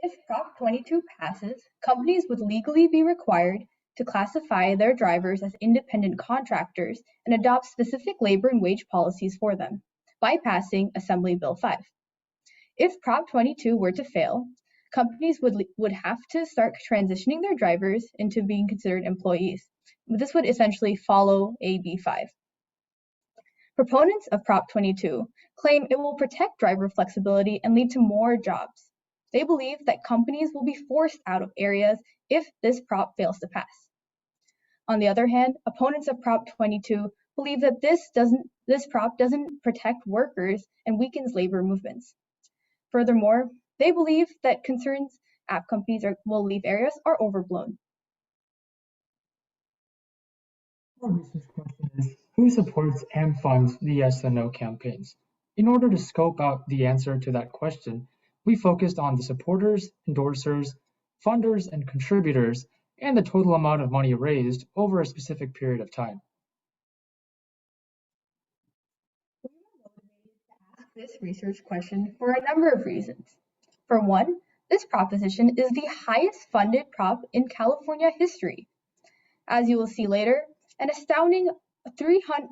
Speaker 7: If Prop 22 passes, companies would legally be required to classify their drivers as independent contractors and adopt specific labor and wage policies for them, bypassing Assembly Bill 5. If Prop 22 were to fail, companies would have to start transitioning their drivers into being considered employees. This would essentially follow AB 5. Proponents of Prop 22 claim it will protect driver flexibility and lead to more jobs. They believe that companies will be forced out of areas if this prop fails to pass. On the other hand, opponents of Prop 22 believe that this prop doesn't protect workers and weakens labor movements. Furthermore, they believe that concerns app companies will leave areas are overblown.
Speaker 8: Our research question is, who supports and funds the yes and no campaigns? In order to scope out the answer to that question, we focused on the supporters, endorsers, funders, and contributors, and the total amount of money raised over a specific period of time.
Speaker 7: We were motivated to ask this research question for a number of reasons. For one, this proposition is the highest funded prop in California history. As you will see later, an astounding $300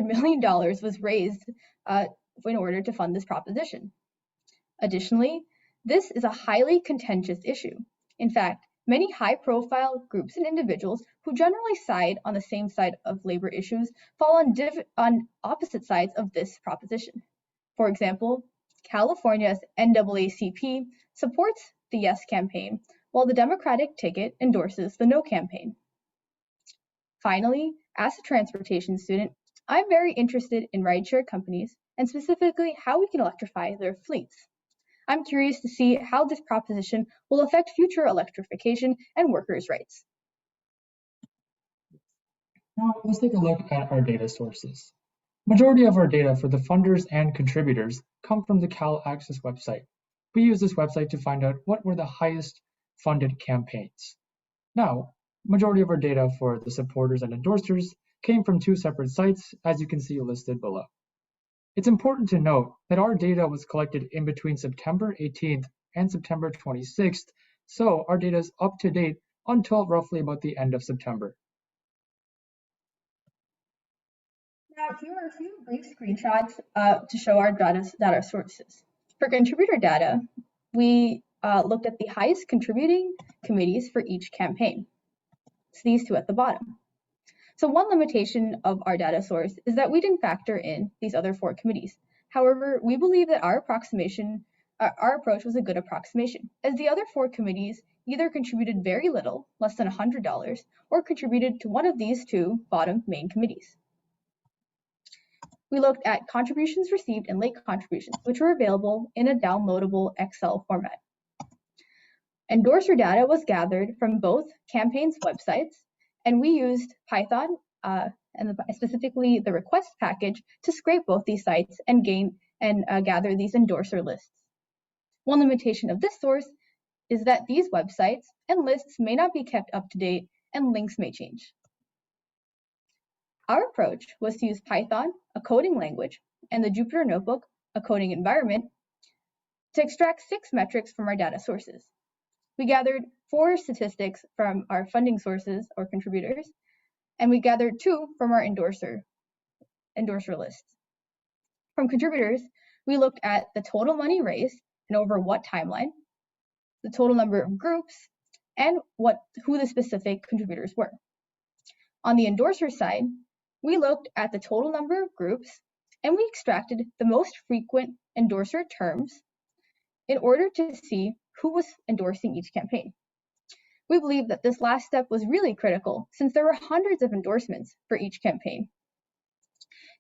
Speaker 7: million was raised in order to fund this proposition. Additionally, this is a highly contentious issue. In fact, many high-profile groups and individuals who generally side on the same side of labor issues fall on opposite sides of this proposition. For example, California's NAACP supports the Yes campaign, while the Democratic ticket endorses the No campaign. Finally, as a transportation student, I'm very interested in rideshare companies and specifically how we can electrify their fleets. I'm curious to see how this proposition will affect future electrification and workers' rights.
Speaker 8: Now let's take a look at our data sources. Majority of our data for the funders and contributors come from the Cal Access website. We use this website to find out what were the highest funded campaigns. Now, majority of our data for the supporters and endorsers came from two separate sites, as you can see listed below. It's important to note that our data was collected in between September 18th and September 26th, so our data is up to date until roughly about the end of September.
Speaker 7: Now, here are a few brief screenshots to show our data sources. For contributor data, we looked at the highest contributing committees for each campaign. It's these two at the bottom. So one limitation of our data source is that we didn't factor in these other four committees. However, we believe that our approach was a good approximation, as the other four committees either contributed very little, less than $100, or contributed to one of these two bottom main committees. We looked at contributions received and late contributions, which were available in a downloadable Excel format. Endorser data was gathered from both campaigns' websites, and we used Python and specifically the request package to scrape both these sites and gather these endorser lists. One limitation of this source is that these websites and lists may not be kept up to date and links may change. Our approach was to use Python, a coding language, and the Jupyter Notebook, a coding environment, to extract 6 metrics from our data sources. We gathered 4 statistics from our funding sources or contributors, and we gathered 2 from our endorser lists. From contributors, we looked at the total money raised and over what timeline, the total number of groups, and who the specific contributors were. On the endorser side, we looked at the total number of groups, and we extracted the most frequent endorser terms in order to see who was endorsing each campaign. We believe that this last step was really critical since there were hundreds of endorsements for each campaign.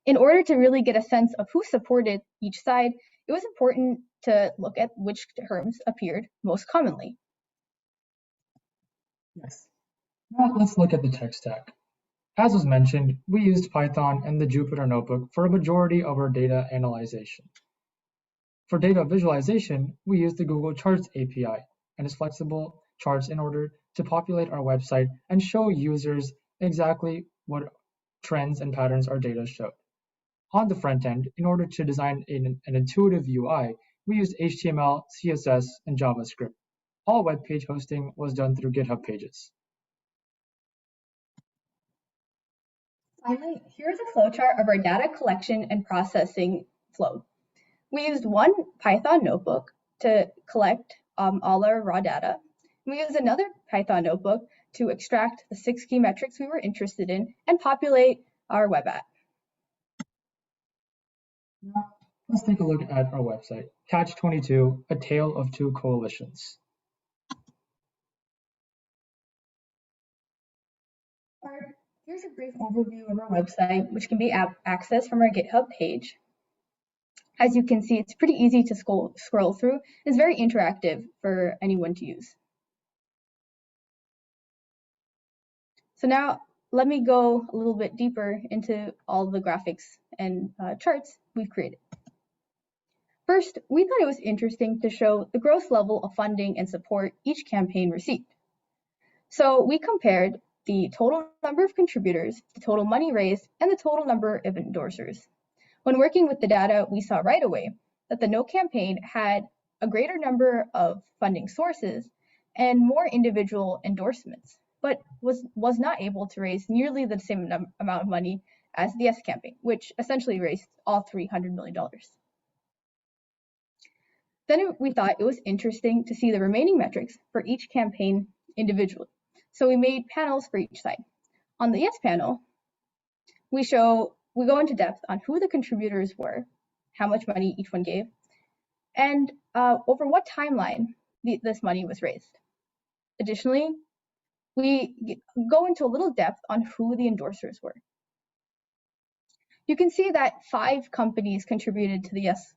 Speaker 7: In order to really get a sense of who supported each side, it was important to look at which terms appeared most commonly.
Speaker 8: Yes. Now let's look at the tech stack. As was mentioned, we used Python and the Jupyter Notebook for a majority of our data analyzation. For data visualization, we used the Google Charts API and its flexible charts in order to populate our website and show users exactly what trends and patterns our data showed. On the front end, in order to design an intuitive UI, we used HTML, CSS, and JavaScript. All web page hosting was done through GitHub Pages.
Speaker 7: Finally, here's a flowchart of our data collection and processing flow. We used one Python notebook to collect all our raw data. We used another Python notebook to extract the 6 key metrics we were interested in and populate our web app.
Speaker 8: Now, let's take a look at our website, Catch-22, A Tale of Two Coalitions.
Speaker 7: Here's a brief overview of our website, which can be accessed from our GitHub page. As you can see, it's pretty easy to scroll through. It's very interactive for anyone to use. So now let me go a little bit deeper into all the graphics and charts we've created. First, we thought it was interesting to show the gross level of funding and support each campaign received. So we compared the total number of contributors, the total money raised, and the total number of endorsers. When working with the data, we saw right away that the No campaign had a greater number of funding sources and more individual endorsements, but was not able to raise nearly the same amount of money as the Yes campaign, which essentially raised all $300 million. Then we thought it was interesting to see the remaining metrics for each campaign individually. So we made panels for each side. On the Yes panel, we go into depth on who the contributors were, how much money each one gave, and over what timeline this money was raised. Additionally, we go into a little depth on who the endorsers were. You can see that 5 companies contributed to the Yes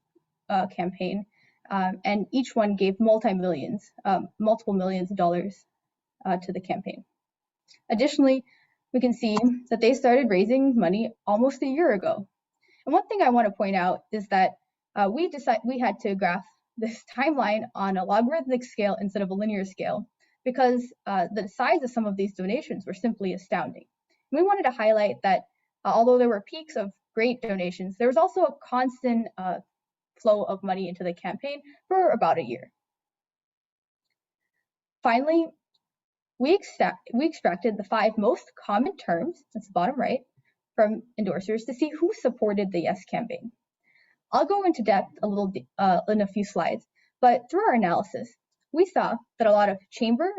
Speaker 7: campaign, and each one gave multiple millions of dollars to the campaign. Additionally, we can see that they started raising money almost a year ago. And one thing I want to point out is that we had to graph this timeline on a logarithmic scale instead of a linear scale because the size of some of these donations were simply astounding. And we wanted to highlight that although there were peaks of great donations, there was also a constant flow of money into the campaign for about a year. Finally, we extracted the 5 most common terms, that's the bottom right, from endorsers to see who supported the Yes campaign. I'll go into depth a little in a few slides, but through our analysis, we saw that a lot of Chamber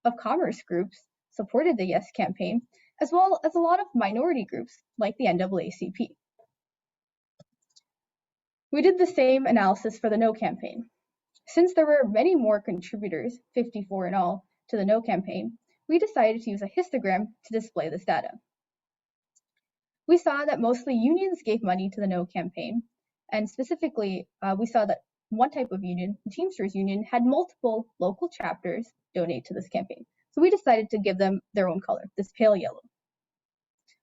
Speaker 7: of Commerce groups supported the Yes campaign, as well as a lot of minority groups like the NAACP. We did the same analysis for the No campaign. Since there were many more contributors, 54 in all, to the No campaign, we decided to use a histogram to display this data. We saw that mostly unions gave money to the No campaign, and specifically, we saw that one type of union, the Teamsters Union, had multiple local chapters donate to this campaign. So we decided to give them their own color, this pale yellow.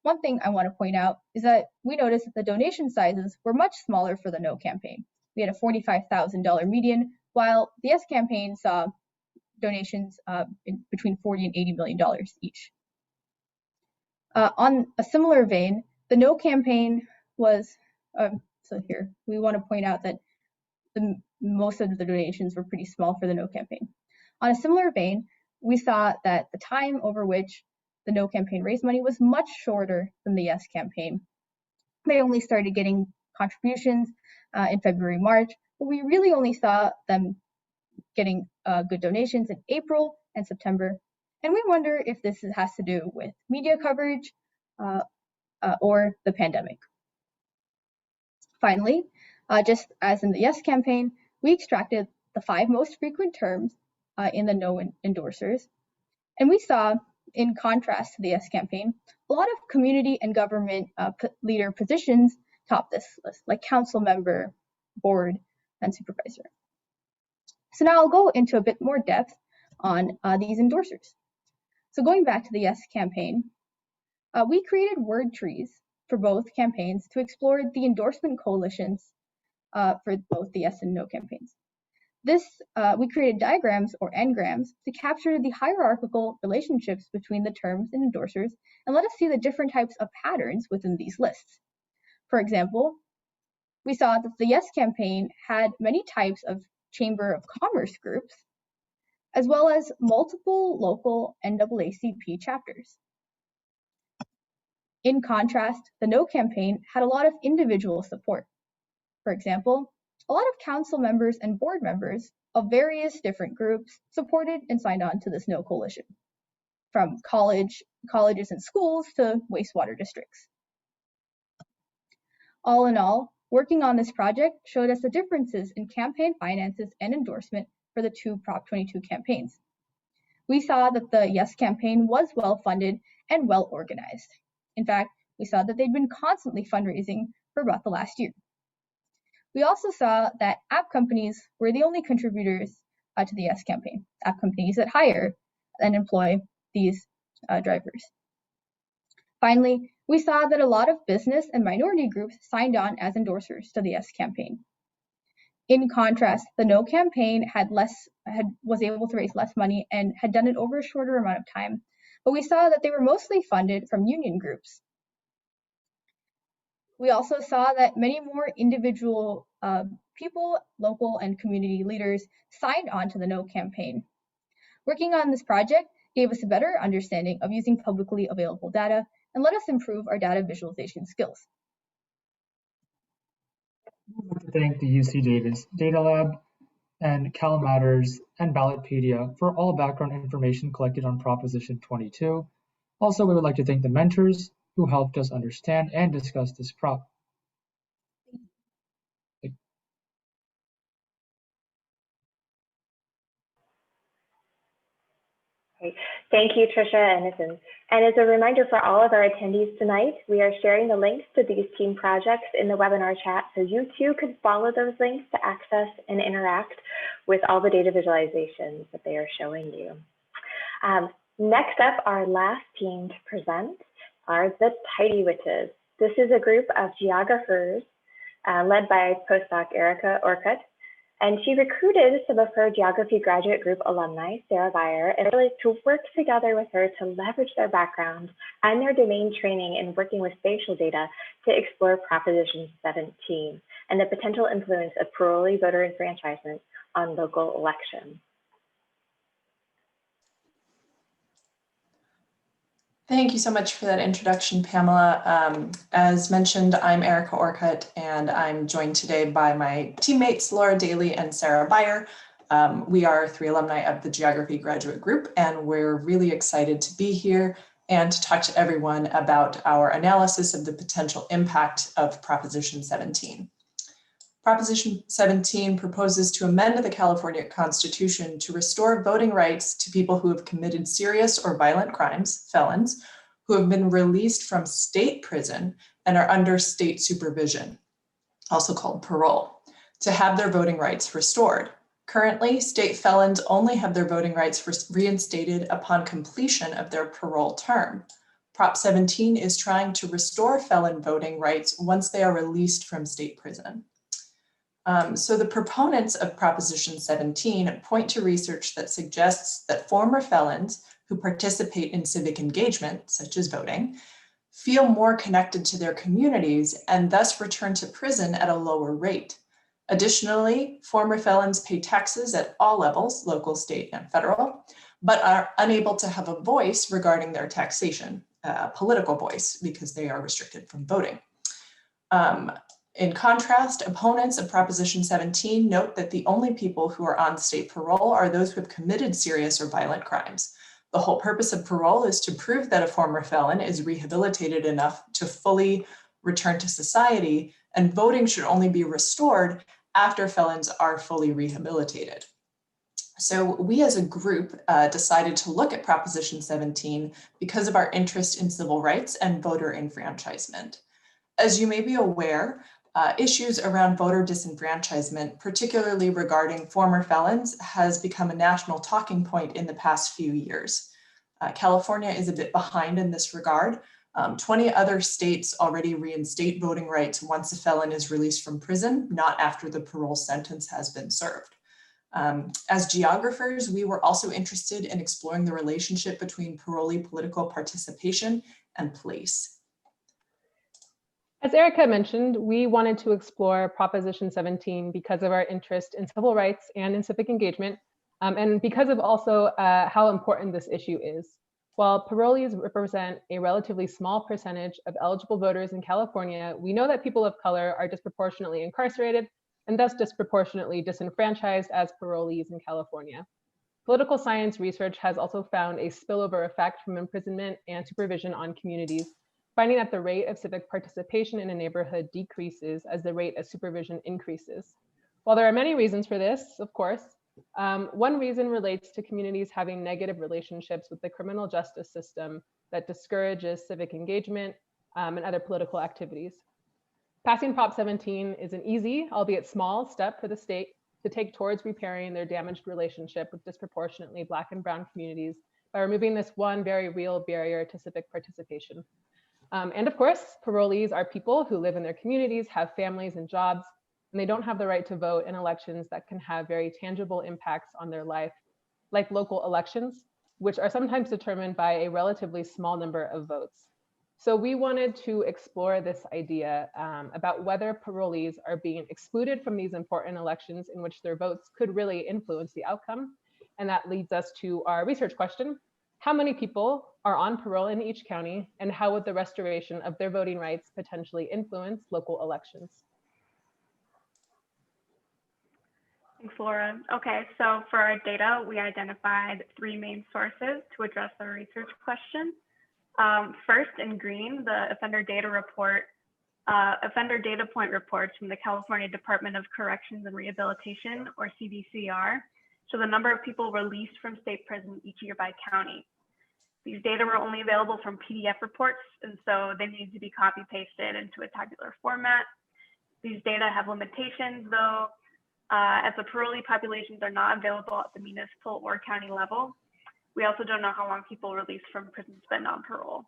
Speaker 7: One thing I want to point out is that we noticed that the donation sizes were much smaller for the No campaign. We had a $45,000 median, while the Yes campaign saw donations between $40 and $80 million each. On a similar vein, the No campaign was, so here, we want to point out that most of the donations were pretty small for the No campaign. On a similar vein, we saw that the time over which the No campaign raised money was much shorter than the Yes campaign. They only started getting contributions in February, March, but we really only saw them getting good donations in April and September. And we wonder if this has to do with media coverage or the pandemic. Finally, just as in the Yes campaign, we extracted the 5 most frequent terms in the No endorsers. And we saw, in contrast to the Yes campaign, a lot of community and government leader positions top this list, like council member, board, and supervisor. So now I'll go into a bit more depth on these endorsers. So going back to the Yes campaign, we created word trees for both campaigns to explore the endorsement coalitions for both the Yes and No campaigns. We created diagrams or n-grams to capture the hierarchical relationships between the terms and endorsers and let us see the different types of patterns within these lists. For example, we saw that the Yes campaign had many types of Chamber of Commerce groups, as well as multiple local NAACP chapters. In contrast, the No campaign had a lot of individual support. For example, a lot of council members and board members of various different groups supported and signed on to this No coalition, from colleges and schools to wastewater districts. All in all, working on this project showed us the differences in campaign finances and endorsement for the 2 Prop 22 campaigns. We saw that the Yes campaign was well funded and well organized. In fact, we saw that they'd been constantly fundraising for about the last year. We also saw that app companies were the only contributors to the Yes campaign, app companies that hire and employ these drivers. Finally, we saw that a lot of business and minority groups signed on as endorsers to the Yes campaign. In contrast, the No campaign was able to raise less money and had done it over a shorter amount of time, but we saw that they were mostly funded from union groups. We also saw that many more individual people, local and community leaders signed on to the No campaign. Working on this project gave us a better understanding of using publicly available data and let us improve our data visualization skills.
Speaker 8: I'd like to thank the UC Davis Data Lab and Cal Matters and Ballotpedia for all background information collected on Proposition 22. Also, we would like to thank the mentors who helped us understand and discuss this prop.
Speaker 1: Great. Thank you, Tricia and Nitin. And as a reminder for all of our attendees tonight, we are sharing the links to these team projects in the webinar chat, so you too could follow those links to access and interact with all the data visualizations that they are showing you. Next up, our last team to present are the Tidy Witches. This is a group of geographers led by postdoc Erica Orcutt. And she recruited some of her geography graduate group alumni, Sarah Beyer, and really to work together with her to leverage their background and their domain training in working with spatial data to explore Proposition 17 and the potential influence of parolee voter enfranchisement on local elections.
Speaker 9: Thank you so much for that introduction, Pamela. As mentioned, I'm Erica Orcutt, and I'm joined today by my teammates, Laura Daly and Sarah Beyer. We are 3 alumni of the Geography Graduate Group, and we're really excited to be here and to talk to everyone about our analysis of the potential impact of Proposition 17. Proposition 17 proposes to amend the California Constitution to restore voting rights to people who have committed serious or violent crimes, felons, who have been released from state prison and are under state supervision, also called parole, to have their voting rights restored. Currently, state felons only have their voting rights reinstated upon completion of their parole term. Prop 17 is trying to restore felon voting rights once they are released from state prison. So the proponents of Proposition 17 point to research that suggests that former felons who participate in civic engagement, such as voting, feel more connected to their communities and thus return to prison at a lower rate. Additionally, former felons pay taxes at all levels, local, state, and federal, but are unable to have a voice regarding their taxation, a political voice, because they are restricted from voting. In contrast, opponents of Proposition 17 note that the only people who are on state parole are those who have committed serious or violent crimes. The whole purpose of parole is to prove that a former felon is rehabilitated enough to fully return to society, and voting should only be restored after felons are fully rehabilitated. So we as a group decided to look at Proposition 17 because of our interest in civil rights and voter enfranchisement. As you may be aware, issues around voter disenfranchisement, particularly regarding former felons, has become a national talking point in the past few years. California is a bit behind in this regard. 20 other states already reinstate voting rights once a felon is released from prison, not after the parole sentence has been served. As geographers, we were also interested in exploring the relationship between parolee political participation and place.
Speaker 5: As Erica mentioned, we wanted to explore Proposition 17 because of our interest in civil rights and in civic engagement, and because of also how important this issue is. While parolees represent a relatively small percentage of eligible voters in California, we know that people of color are disproportionately incarcerated and thus disproportionately disenfranchised as parolees in California. Political science research has also found a spillover effect from imprisonment and supervision on communities, finding that the rate of civic participation in a neighborhood decreases as the rate of supervision increases. While there are many reasons for this, of course, one reason relates to communities having negative relationships with the criminal justice system that discourages civic engagement and other political activities. Passing Prop 17 is an easy, albeit small, step for the state to take towards repairing their damaged relationship with disproportionately Black and Brown communities by removing this one very real barrier to civic participation. And of course, parolees are people who live in their communities, have families and jobs, and they don't have the right to vote in elections that can have very tangible impacts on their life, like local elections, which are sometimes determined by a relatively small number of votes. So we wanted to explore this idea about whether parolees are being excluded from these important elections in which their votes could really influence the outcome. And that leads us to our research question. How many people are on parole in each county, and how would the restoration of their voting rights potentially influence local elections?
Speaker 10: Thanks, Laura. Okay, so for our data, we identified 3 main sources to address our research question. First, in green, the offender data point reports from the California Department of Corrections and Rehabilitation, or CDCR, show the number of people released from state prison each year by county. These data were only available from PDF reports, and so they need to be copy pasted into a tabular format. These data have limitations, though, as the parolee populations are not available at the municipal or county level. We also don't know how long people released from prison spend on parole.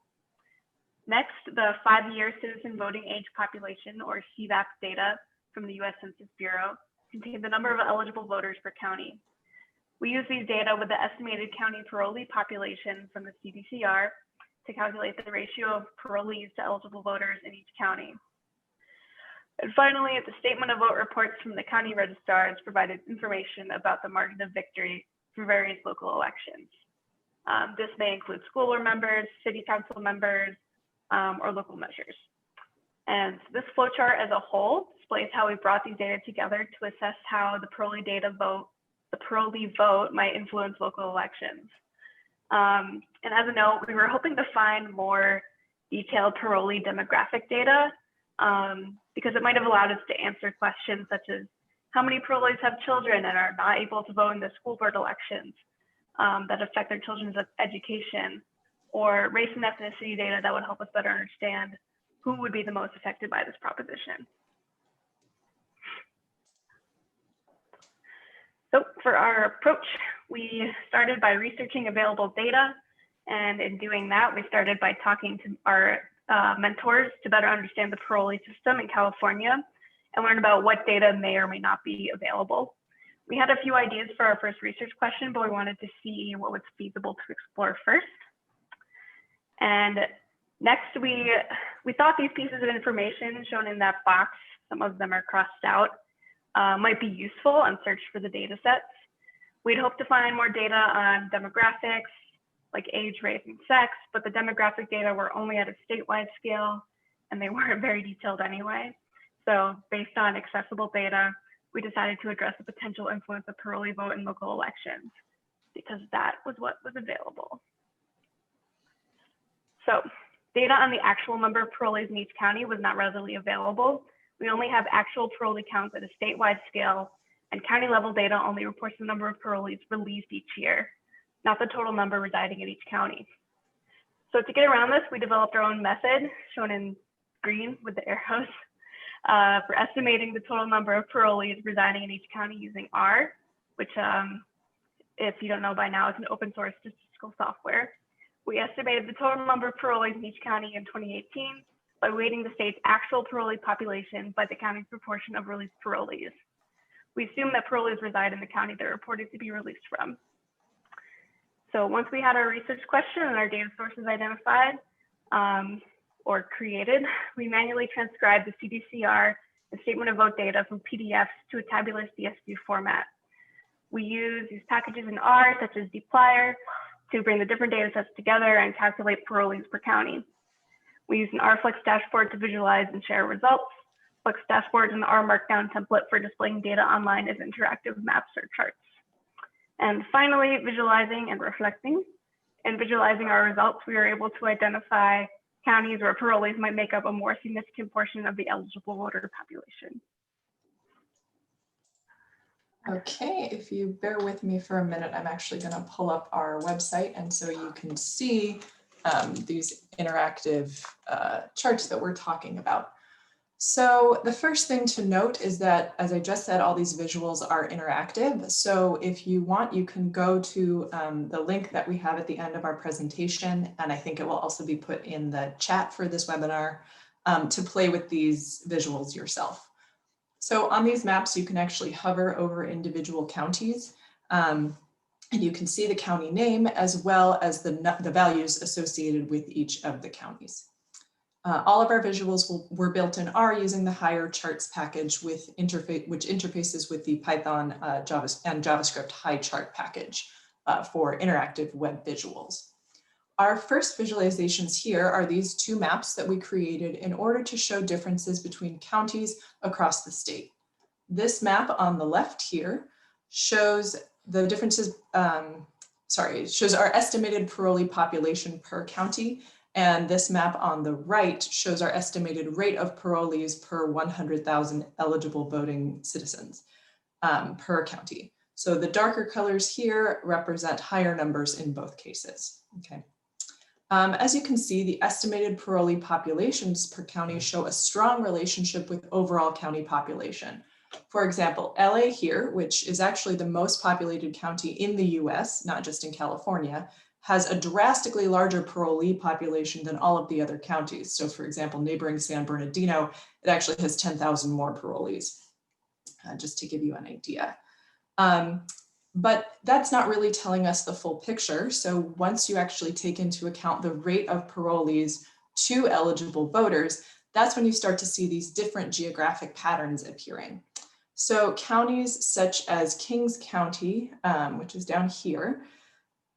Speaker 10: Next, the 5-year citizen voting age population, or CVAP data from the US Census Bureau, contain the number of eligible voters per county. We use these data with the estimated county parolee population from the CDCR to calculate the ratio of parolees to eligible voters in each county. And finally, the statement of vote reports from the county registrars provided information about the margin of victory for various local elections. This may include school board members, city council members, or local measures. And this flowchart as a whole displays how we brought these data together to assess how the parolee vote might influence local elections. And as a note, we were hoping to find more detailed parolee demographic data because it might have allowed us to answer questions such as how many parolees have children and are not able to vote in the school board elections that affect their children's education, or race and ethnicity data that would help us better understand who would be the most affected by this proposition. So for our approach, we started by researching available data. And in doing that, we started by talking to our mentors to better understand the parolee system in California and learn about what data may or may not be available. We had a few ideas for our first research question, but we wanted to see what was feasible to explore first. And next, we thought these pieces of information shown in that box, some of them are crossed out, might be useful and searched for the data sets. We'd hope to find more data on demographics, like age, race, and sex, but the demographic data were only at a statewide scale, and they weren't very detailed anyway. So based on accessible data, we decided to address the potential influence of parolee vote in local elections because that was what was available. So data on the actual number of parolees in each county was not readily available. We only have actual parolee counts at a statewide scale, and county level data only reports the number of parolees released each year, not the total number residing in each county. So to get around this, we developed our own method, shown in green with the arrows, for estimating the total number of parolees residing in each county using R, which if you don't know by now, is an open source statistical software. We estimated the total number of parolees in each county in 2018 by weighting the state's actual parolee population by the county's proportion of released parolees. We assume that parolees reside in the county they're reported to be released from. So once we had our research question and our data sources identified or created, we manually transcribed the CDCR and statement of vote data from PDFs to a tabular CSV format. We use these packages in R, such as dplyr, to bring the different data sets together and calculate parolees per county. We use an RFlex dashboard to visualize and share results. Flex dashboard is an R Markdown template for displaying data online as interactive maps or charts. And finally, visualizing and reflecting. In visualizing our results, we were able to identify counties where parolees might make up a more significant portion of the eligible voter population.
Speaker 9: Okay, if you bear with me for a minute, I'm actually going to pull up our website, and so you can see these interactive charts that we're talking about. So the first thing to note is that, as I just said, all these visuals are interactive. So if you want, you can go to the link that we have at the end of our presentation, and I think it will also be put in the chat for this webinar to play with these visuals yourself. So on these maps, you can actually hover over individual counties, and you can see the county name as well as the values associated with each of the counties. All of our visuals were built in R using the higher charts package which interfaces with the Python and JavaScript high chart package for interactive web visuals. Our first visualizations here are these two maps that we created in order to show differences between counties across the state. This map on the left here shows the differences, shows our estimated parolee population per county. And this map on the right shows our estimated rate of parolees per 100,000 eligible voting citizens per county. So the darker colors here represent higher numbers in both cases, okay? As you can see, the estimated parolee populations per county show a strong relationship with overall county population. For example, LA here, which is actually the most populated county in the US, not just in California, has a drastically larger parolee population than all of the other counties. So for example, neighboring San Bernardino, it actually has 10,000 more parolees, just to give you an idea. But that's not really telling us the full picture. So once you actually take into account the rate of parolees to eligible voters, that's when you start to see these different geographic patterns appearing. So counties such as Kings County, which is down here,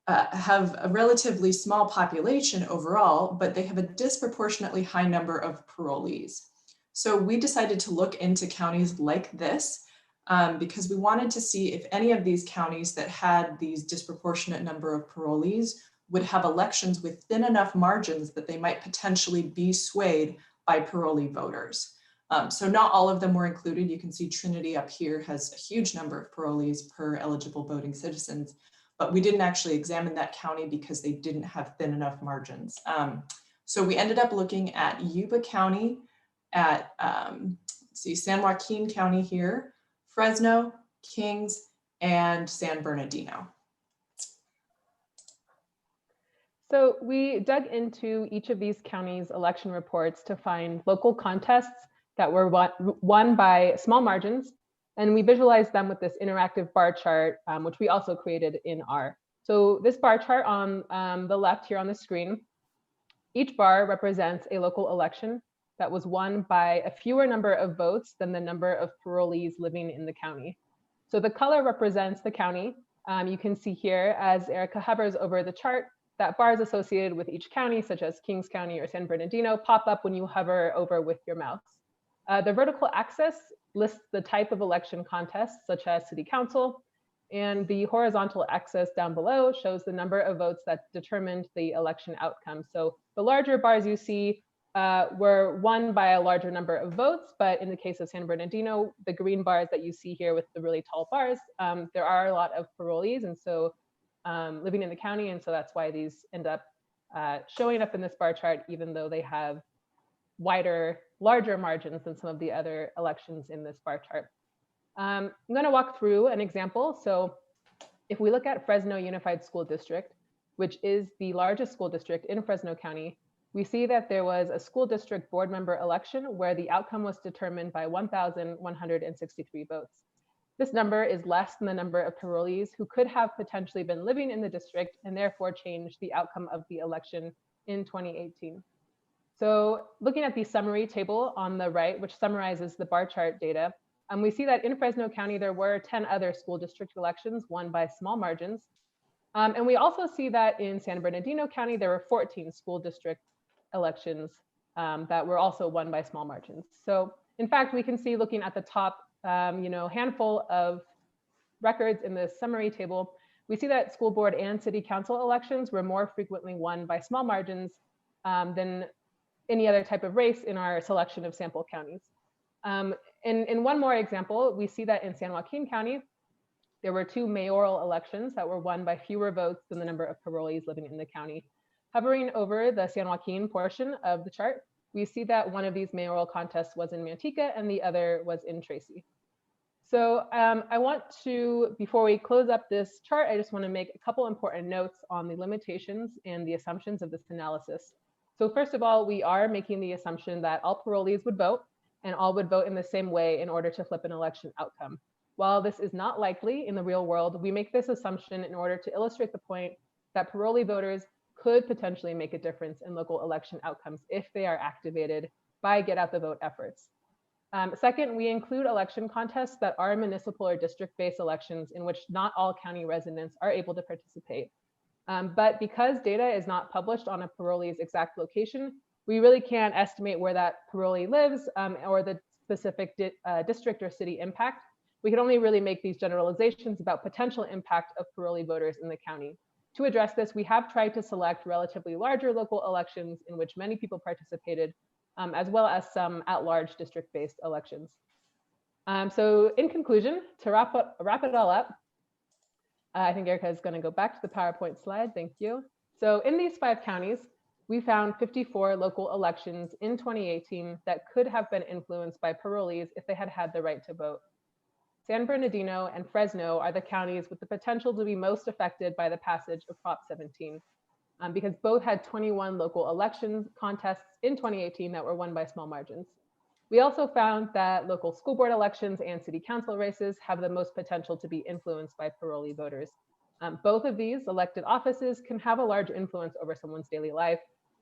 Speaker 9: have a relatively small population overall, but they have a disproportionately high number of parolees. So we decided to look into counties like this because we wanted to see if any of these counties that had these disproportionate number of parolees would have elections with thin enough margins that they might potentially be swayed by parolee voters. So not all of them were included. You can see Trinity up here has a huge number of parolees per eligible voting citizens, but we didn't actually examine that county because they didn't have thin enough margins. So we ended up looking at Yuba County, at San Joaquin County here, Fresno, Kings, and San Bernardino.
Speaker 5: So we dug into each of these counties' election reports to find local contests that were won by small margins, and we visualized them with this interactive bar chart, which we also created in R. So this bar chart on the left here on the screen, each bar represents a local election that was won by a fewer number of votes than the number of parolees living in the county. So the color represents the county. You can see here as Erica hovers over the chart, that bars associated with each county, such as Kings County or San Bernardino, pop up when you hover over with your mouse. The vertical axis lists the type of election contest, such as city council, and the horizontal axis down below shows the number of votes that determined the election outcome. So the larger bars you see were won by a larger number of votes, but in the case of San Bernardino, the green bars that you see here with the really tall bars, there are a lot of parolees, and so living in the county, and so that's why these end up showing up in this bar chart, even though they have larger margins than some of the other elections in this bar chart. I'm going to walk through an example. So if we look at Fresno Unified School District, which is the largest school district in Fresno County, we see that there was a school district board member election where the outcome was determined by 1,163 votes. This number is less than the number of parolees who could have potentially been living in the district and therefore changed the outcome of the election in 2018. So looking at the summary table on the right, which summarizes the bar chart data, we see that in Fresno County, there were 10 other school district elections won by small margins. And we also see that in San Bernardino County, there were 14 school district elections that were also won by small margins. So in fact, we can see looking at the top handful of records in this summary table, we see that school board and city council elections were more frequently won by small margins than any other type of race in our selection of sample counties. In one more example, we see that in San Joaquin County, there were 2 mayoral elections that were won by fewer votes than the number of parolees living in the county. Hovering over the San Joaquin portion of the chart, we see that one of these mayoral contests was in Manteca and the other was in Tracy. So I want to, before we close up this chart, I just want to make a couple important notes on the limitations and the assumptions of this analysis. So first of all, we are making the assumption that all parolees would vote, and all would vote in the same way in order to flip an election outcome. While this is not likely in the real world, we make this assumption in order to illustrate the point that parolee voters could potentially make a difference in local election outcomes if they are activated by get out the vote efforts. Second, we include election contests that are municipal or district-based elections in which not all county residents are able to participate. But because data is not published on a parolee's exact location, we really can't estimate where that parolee lives or the specific district or city impact. We can only really make these generalizations about potential impact of parolee voters in the county. To address this, we have tried to select relatively larger local elections in which many people participated, as well as some at-large district-based elections. So in conclusion, to wrap it all up, I think Erica is going to go back to the PowerPoint slide. Thank you. So in these 5 counties, we found 54 local elections in 2018 that could have been influenced by parolees if they had had the right to vote. San Bernardino and Fresno are the counties with the potential to be most affected by the passage of Prop 17, because both had 21 local election contests in 2018 that were won by small margins. We also found that local school board elections and city council races have the most potential to be influenced by parolee voters. Both of these elected offices can have a large influence over someone's daily life,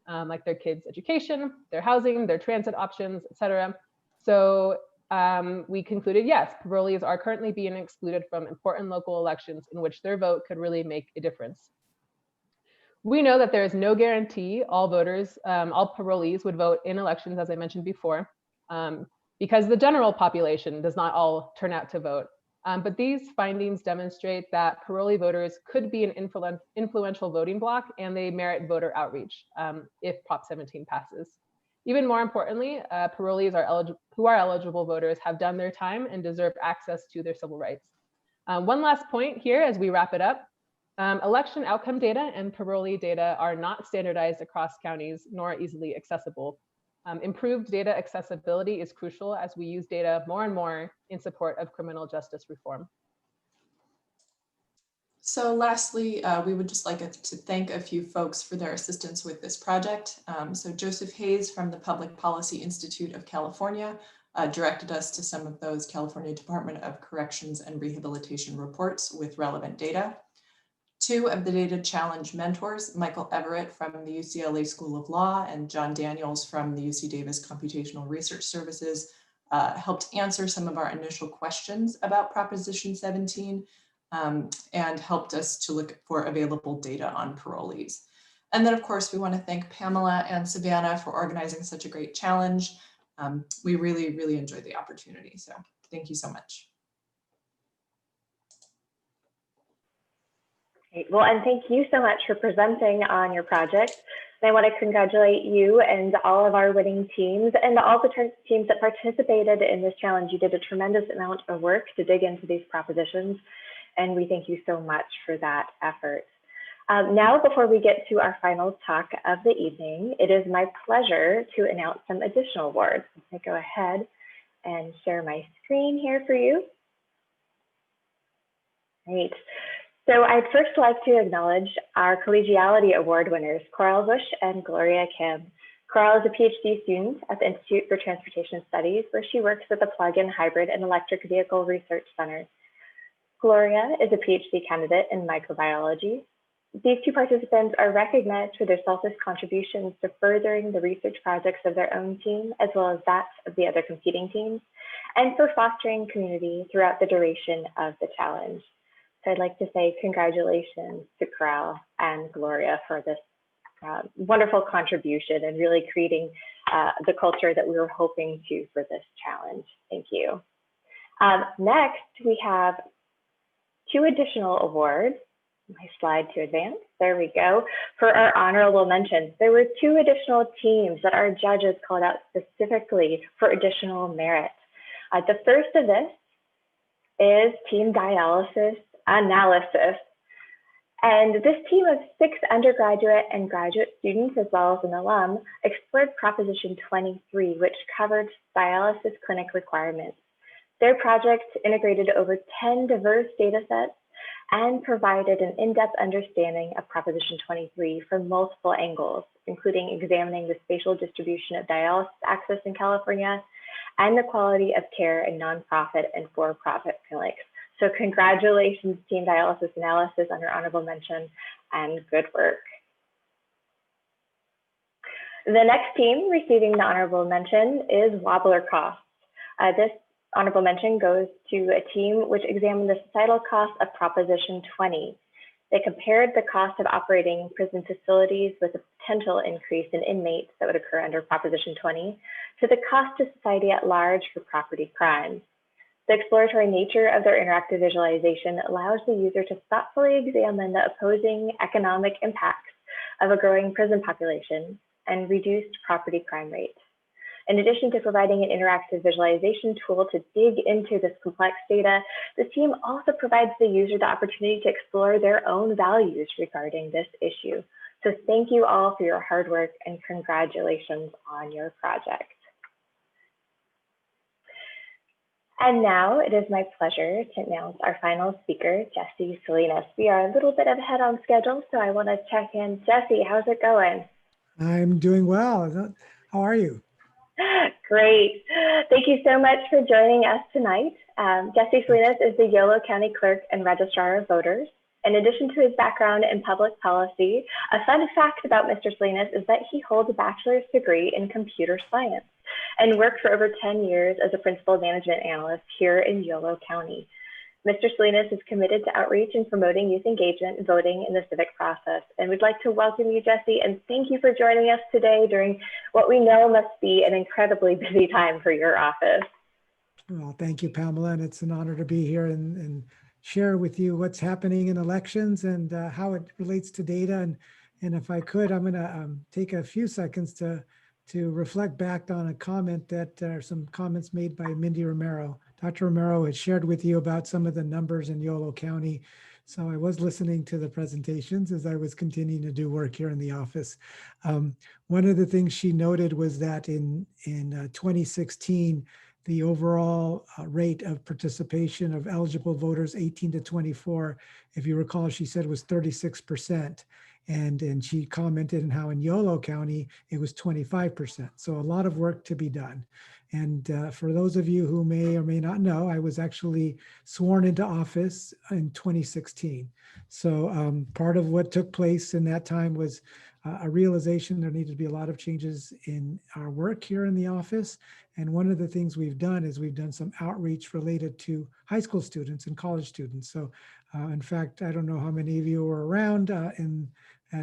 Speaker 5: like their kids' education, their housing, their transit options, etc. So we concluded, yes, parolees are currently being excluded from important local elections in which their vote could really make a difference. We know that there is no guarantee all voters, all parolees would vote in elections, as I mentioned before, because the general population does not all turn out to vote. But these findings demonstrate that parolee voters could be an influential voting bloc, and they merit voter outreach if Prop 17 passes. Even more importantly, parolees who are eligible voters have done their time and deserve access to their civil rights. One last point here as we wrap it up. Election outcome data and parolee data are not standardized across counties nor easily accessible. Improved data accessibility is crucial as we use data more and more in support of criminal justice reform.
Speaker 9: So lastly, we would just like to thank a few folks for their assistance with this project. So Joseph Hayes from the Public Policy Institute of California directed us to some of those California Department of Corrections and Rehabilitation reports with relevant data. 2 of the Data Challenge mentors, Michael Everett from the UCLA School of Law and John Daniels from the UC Davis Computational Research Services, helped answer some of our initial questions about Proposition 17 and helped us to look for available data on parolees. And then of course, we want to thank Pamela and Savannah for organizing such a great challenge. We really, really enjoyed the opportunity. So thank you so much.
Speaker 1: Great. Well, and thank you so much for presenting on your project. And I want to congratulate you and all of our winning teams and all the teams that participated in this challenge. You did a tremendous amount of work to dig into these propositions, and we thank you so much for that effort. Now, before we get to our final talk of the evening, it is my pleasure to announce some additional awards. I'm going to go ahead and share my screen here for you. Great. So I'd first like to acknowledge our Collegiality Award winners, Coral Bush and Gloria Kim. Coral is a PhD student at the Institute for Transportation Studies, where she works at the Plug-in Hybrid and Electric Vehicle Research Center. Gloria is a PhD candidate in microbiology. These 2 participants are recognized for their selfless contributions to furthering the research projects of their own team, as well as that of the other competing teams, and for fostering community throughout the duration of the challenge. So I'd like to say congratulations to Coral and Gloria for this wonderful contribution and really creating the culture that we were hoping to for this challenge. Thank you. Next, we have 2 additional awards. My slide to advance. There we go. For our honorable mentions, there were 2 additional teams that our judges called out specifically for additional merit. The first of this is Team Dialysis Analysis. And this team of 6 undergraduate and graduate students, as well as an alum, explored Proposition 23, which covered dialysis clinic requirements. Their project integrated over 10 diverse data sets and provided an in-depth understanding of Proposition 23 from multiple angles, including examining the spatial distribution of dialysis access in California and the quality of care in nonprofit and for-profit clinics. So congratulations, Team Dialysis Analysis, on your honorable mention, and good work. The next team receiving the honorable mention is Wobbler Costs. This honorable mention goes to a team which examined the societal cost of Proposition 20. They compared the cost of operating prison facilities with a potential increase in inmates that would occur under Proposition 20 to the cost to society at large for property crimes. The exploratory nature of their interactive visualization allows the user to thoughtfully examine the opposing economic impacts of a growing prison population and reduced property crime rate. In addition to providing an interactive visualization tool to dig into this complex data, the team also provides the user the opportunity to explore their own values regarding this issue. So thank you all for your hard work and congratulations on your project. And now it is my pleasure to announce our final speaker, Jessie Salinas. We are a little bit ahead on schedule, so I want to check in. Jessie, how's it going?
Speaker 11: I'm doing well. How are you?
Speaker 1: Great. Thank you so much for joining us tonight. Jessie Salinas is the Yolo County Clerk and Registrar of Voters. In addition to his background in public policy, a fun fact about Mr. Salinas is that he holds a bachelor's degree in computer science and worked for over 10 years as a principal management analyst here in Yolo County. Mr. Salinas is committed to outreach and promoting youth engagement and voting in the civic process. And we'd like to welcome you, Jessie, and thank you for joining us today during what we know must be an incredibly busy time for your office.
Speaker 11: Well, thank you, Pamela, and it's an honor to be here and share with you what's happening in elections and how it relates to data. And if I could, I'm going to take a few seconds to reflect back on a comment that are some comments made by Mindy Romero. Dr. Romero had shared with you about some of the numbers in Yolo County. So I was listening to the presentations as I was continuing to do work here in the office. One of the things she noted was that in 2016, the overall rate of participation of eligible voters 18 to 24, if you recall, she said was 36%. And she commented on how in Yolo County, it was 25%. So a lot of work to be done. And for those of you who may or may not know, I was actually sworn into office in 2016. So part of what took place in that time was a realization there needed to be a lot of changes in our work here in the office. And one of the things we've done is we've done some outreach related to high school students and college students. So in fact, I don't know how many of you were around at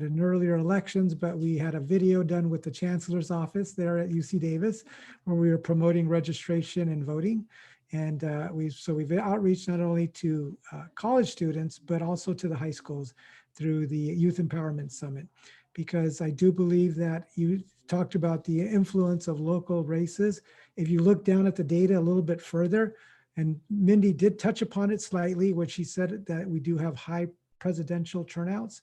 Speaker 11: an earlier elections, but we had a video done with the Chancellor's office there at UC Davis, where we were promoting registration and voting. And we've outreached not only to college students, but also to the high schools through the Youth Empowerment Summit, because I do believe that you talked about the influence of local races. If you look down at the data a little bit further, and Mindy did touch upon it slightly, when she said that we do have high presidential turnouts,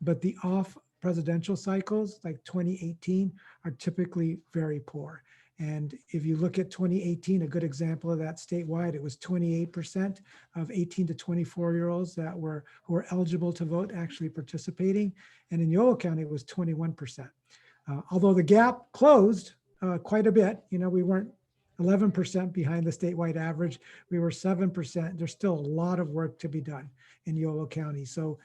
Speaker 11: but the off presidential cycles like 2018 are typically very poor. And if you look at 2018, a good example of that statewide, it was 28% of 18 to 24-year-olds who were eligible to vote actually participating. And in Yolo County, it was 21%. Although the gap closed quite a bit, we weren't 11% behind the statewide average. We were 7%. There's still a lot of work to be done in Yolo County. So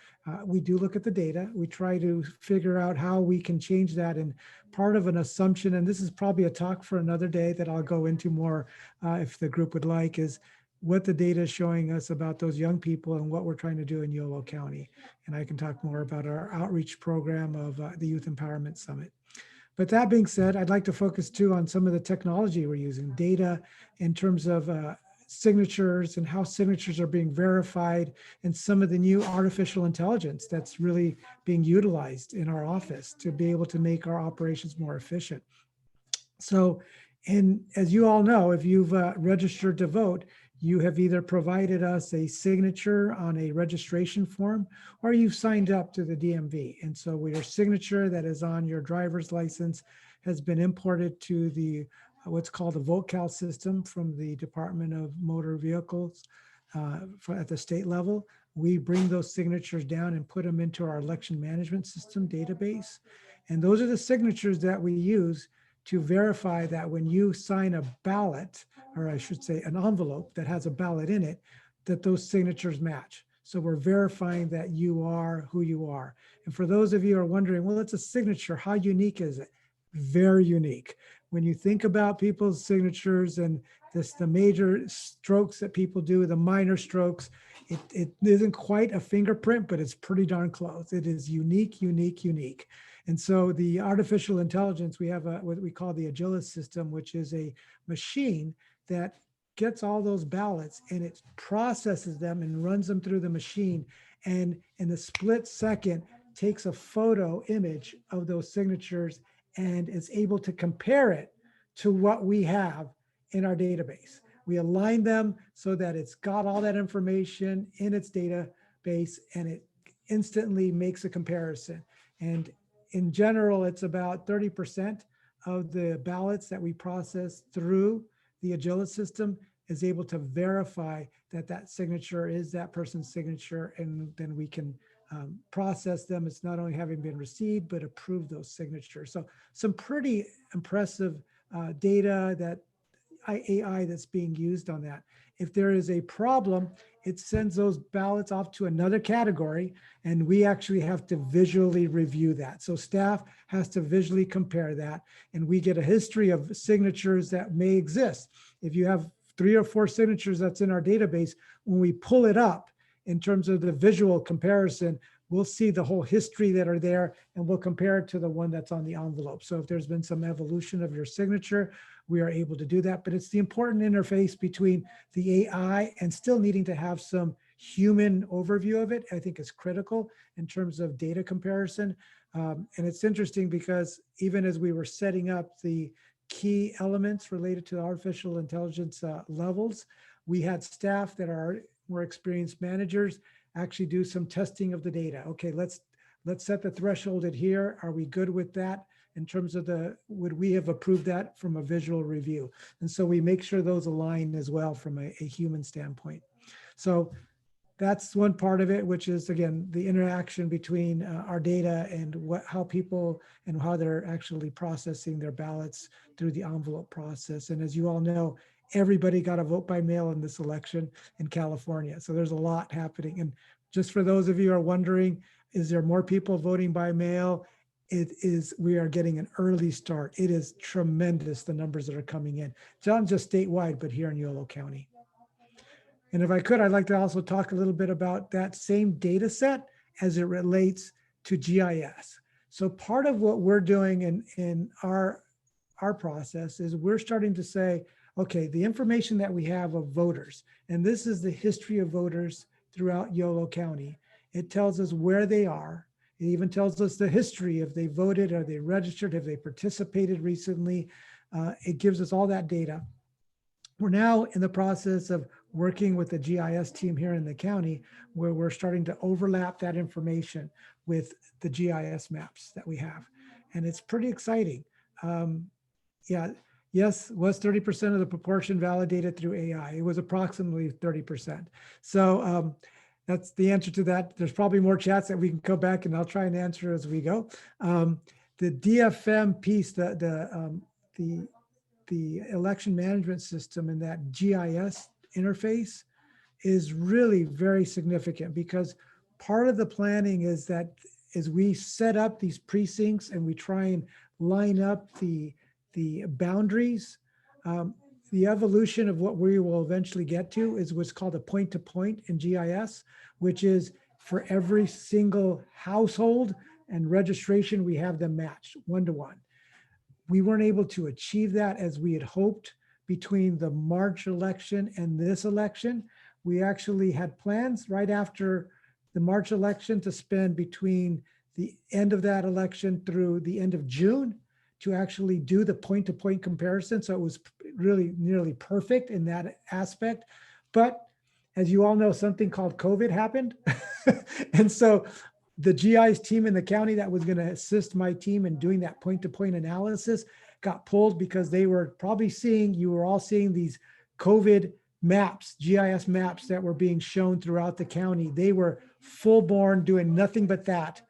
Speaker 11: we do look at the data. We try to figure out how we can change that. And part of an assumption, and this is probably a talk for another day that I'll go into more if the group would like, is what the data is showing us about those young people and what we're trying to do in Yolo County. And I can talk more about our outreach program of the Youth Empowerment Summit. But that being said, I'd like to focus too on some of the technology we're using, data in terms of signatures and how signatures are being verified, and some of the new artificial intelligence that's really being utilized in our office to be able to make our operations more efficient. So, and as you all know, if you've registered to vote, you have either provided us a signature on a registration form, or you've signed up to the DMV. And so your signature that is on your driver's license has been imported to the what's called the VoteCal system from the Department of Motor Vehicles at the state level. We bring those signatures down and put them into our election management system database. And those are the signatures that we use to verify that when you sign a ballot, or I should say an envelope that has a ballot in it, that those signatures match. So we're verifying that you are who you are. And for those of you who are wondering, well, it's a signature, how unique is it? Very unique. When you think about people's signatures and the major strokes that people do, the minor strokes, it isn't quite a fingerprint, but it's pretty darn close. It is unique, unique, unique. And so the artificial intelligence, we have what we call the Agilis system, which is a machine that gets all those ballots and it processes them and runs them through the machine. And in a split second, takes a photo image of those signatures and is able to compare it to what we have in our database. We align them so that it's got all that information in its database and it instantly makes a comparison. And in general, it's about 30% of the ballots that we process through the Agilis system is able to verify that that signature is that person's signature, and then we can process them. It's not only having been received, but approve those signatures. So some pretty impressive data that AI that's being used on that. If there is a problem, it sends those ballots off to another category, and we actually have to visually review that. So staff has to visually compare that, and we get a history of signatures that may exist. If you have 3 or 4 signatures that's in our database, when we pull it up in terms of the visual comparison, we'll see the whole history that are there, and we'll compare it to the one that's on the envelope. So if there's been some evolution of your signature, we are able to do that. But it's the important interface between the AI and still needing to have some human overview of it, I think is critical in terms of data comparison. And it's interesting because even as we were setting up the key elements related to the artificial intelligence levels, we had staff that are more experienced managers actually do some testing of the data. Okay, let's set the threshold at here. Are we good with that? In terms of would we have approved that from a visual review? And so we make sure those align as well from a human standpoint. So that's one part of it, which is, again, the interaction between our data and how people and how they're actually processing their ballots through the envelope process. And as you all know, everybody got a vote by mail in this election in California. So there's a lot happening. And just for those of you who are wondering, is there more people voting by mail? We are getting an early start. It is tremendous, the numbers that are coming in. It's not just statewide, but here in Yolo County. And if I could, I'd like to also talk a little bit about that same data set as it relates to GIS. So part of what we're doing in our process is we're starting to say, okay, the information that we have of voters, and this is the history of voters throughout Yolo County. It tells us where they are. It even tells us the history, if they voted, are they registered, have they participated recently. It gives us all that data. We're now in the process of working with the GIS team here in the county, where we're starting to overlap that information with the GIS maps that we have. And it's pretty exciting. Yes, was 30% of the proportion validated through AI. It was approximately 30%. So that's the answer to that. There's probably more chats that we can go back and I'll try and answer as we go. The DFM piece, the election management system and that GIS interface is really very significant, because part of the planning is that as we set up these precincts and we try and line up the boundaries, the evolution of what we will eventually get to is what's called a point-to-point in GIS, which is for every single household and registration, we have them matched 1-to-1. We weren't able to achieve that as we had hoped between the March election and this election. We actually had plans right after the March election to spend between the end of that election through the end of June to actually do the point-to-point comparison. So it was really nearly perfect in that aspect. But as you all know, something called COVID happened. And so the GIS team in the county that was going to assist my team in doing that point-to-point analysis got pulled, because they were probably you were all seeing these COVID maps, GIS maps that were being shown throughout the county. They were full-born doing nothing but that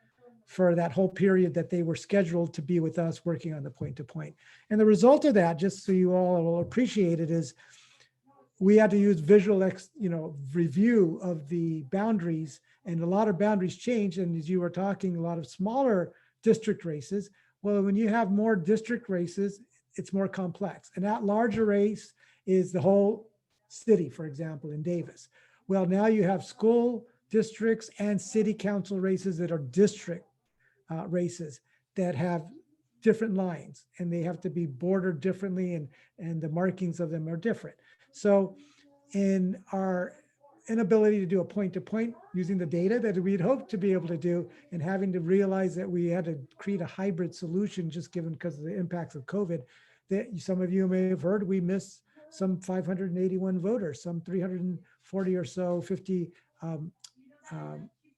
Speaker 11: for that whole period that they were scheduled to be with us working on the point-to-point. And the result of that, just so you all will appreciate it, is we had to use visual review of the boundaries, and a lot of boundaries changed. And as you were talking, a lot of smaller district races. Well, when you have more district races, it's more complex. And that larger race is the whole city, for example, in Davis. Well, now you have school districts and city council races that are district races that have different lines, and they have to be bordered differently, and the markings of them are different. So in our inability to do a point-to-point using the data that we'd hoped to be able to do, and having to realize that we had to create a hybrid solution just given because of the impacts of COVID, that some of you may have heard, we missed some 581 voters, some 340 or so, 50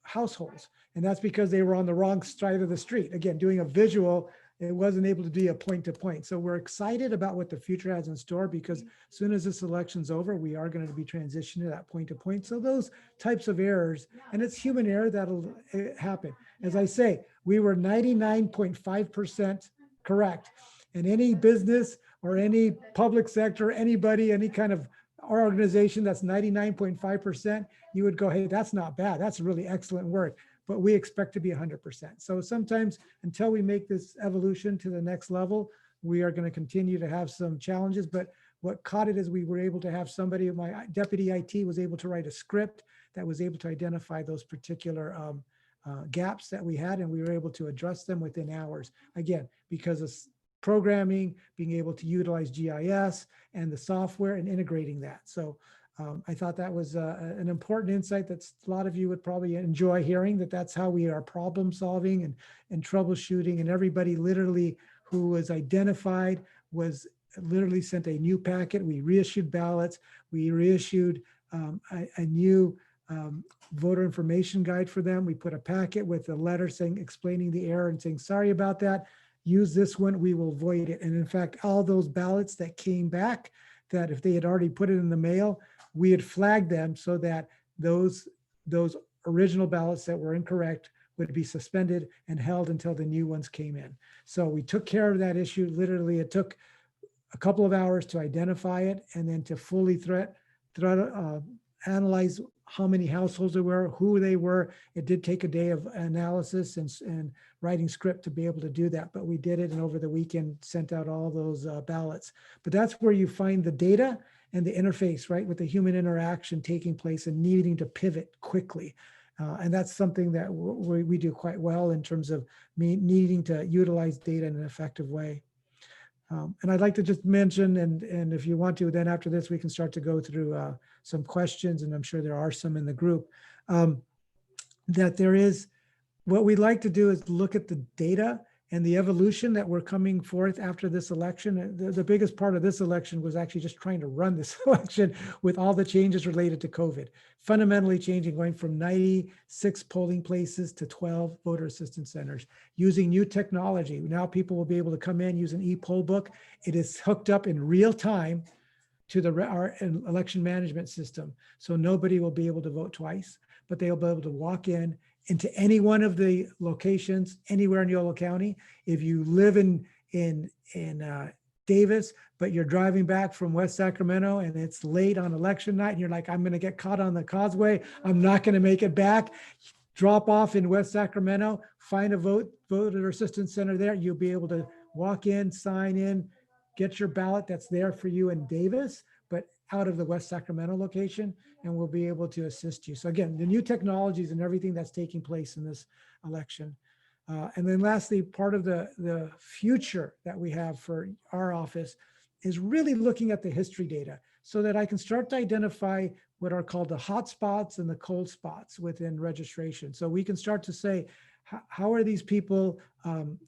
Speaker 11: households. And that's because they were on the wrong side of the street. Again, doing a visual, it wasn't able to be a point-to-point. So we're excited about what the future has in store, because as soon as this election's over, we are going to be transitioning to that point-to-point. So those types of errors, and it's human error that'll happen. As I say, we were 99.5% correct. And any business or any public sector, anybody, any kind of organization that's 99.5%, you would go, hey, that's not bad. That's really excellent work. But we expect to be 100%. So sometimes until we make this evolution to the next level, we are going to continue to have some challenges. But what caught it is we were able to have somebody, my deputy IT was able to write a script that was able to identify those particular gaps that we had, and we were able to address them within hours. Again, because of programming, being able to utilize GIS and the software and integrating that. So I thought that was an important insight that a lot of you would probably enjoy hearing, that that's how we are problem solving and troubleshooting. And everybody literally who was identified was literally sent a new packet. We reissued ballots. We reissued a new voter information guide for them. We put a packet with a letter saying, explaining the error and saying, sorry about that. Use this one, we will void it. And in fact, all those ballots that came back, that if they had already put it in the mail, we had flagged them so that those original ballots that were incorrect would be suspended and held until the new ones came in. So we took care of that issue. Literally, it took a couple of hours to identify it, and then to fully analyze how many households there were, who they were. It did take a day of analysis and writing script to be able to do that, but we did it, and over the weekend sent out all those ballots. But that's where you find the data and the interface, right, with the human interaction taking place and needing to pivot quickly. And that's something that we do quite well in terms of needing to utilize data in an effective way. And I'd like to just mention, and if you want to, then after this, we can start to go through some questions, and I'm sure there are some in the group, that there is, what we'd like to do is look at the data and the evolution that we're coming forth after this election. The biggest part of this election was actually just trying to run this election with all the changes related to COVID, fundamentally changing, going from 96 polling places to 12 voter assistance centers, using new technology. Now people will be able to come in, use an e-poll book. It is hooked up in real time to our election management system. So nobody will be able to vote twice, but they'll be able to walk into any one of the locations anywhere in Yolo County. If you live in Davis, but you're driving back from West Sacramento and it's late on election night and you're like, I'm going to get caught on the causeway, I'm not going to make it back, drop off in West Sacramento, find a voter assistance center there. You'll be able to walk in, sign in, get your ballot that's there for you in Davis, but out of the West Sacramento location, and we'll be able to assist you. So again, the new technologies and everything that's taking place in this election. And then lastly, part of the future that we have for our office is really looking at the history data so that I can start to identify what are called the hot spots and the cold spots within registration. So we can start to say, how are these people,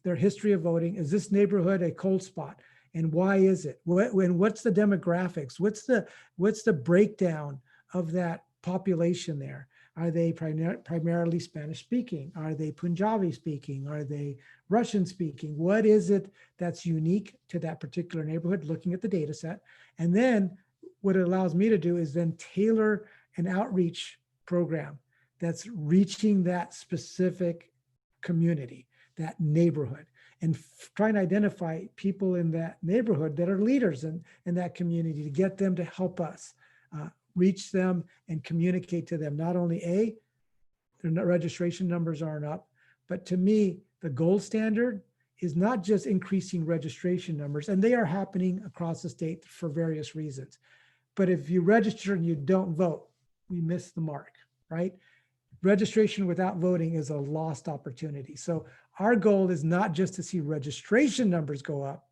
Speaker 11: their history of voting? Is this neighborhood a cold spot? And why is it? What's the demographics? What's the breakdown of that population there? Are they primarily Spanish speaking? Are they Punjabi speaking? Are they Russian speaking? What is it that's unique to that particular neighborhood, looking at the data set? And then what it allows me to do is then tailor an outreach program that's reaching that specific community, that neighborhood, and trying to identify people in that neighborhood that are leaders in that community to get them to help us reach them and communicate to them. Not only their registration numbers aren't up, but to me, the gold standard is not just increasing registration numbers, and they are happening across the state for various reasons. But if you register and you don't vote, we miss the mark, right? Registration without voting is a lost opportunity. So our goal is not just to see registration numbers go up.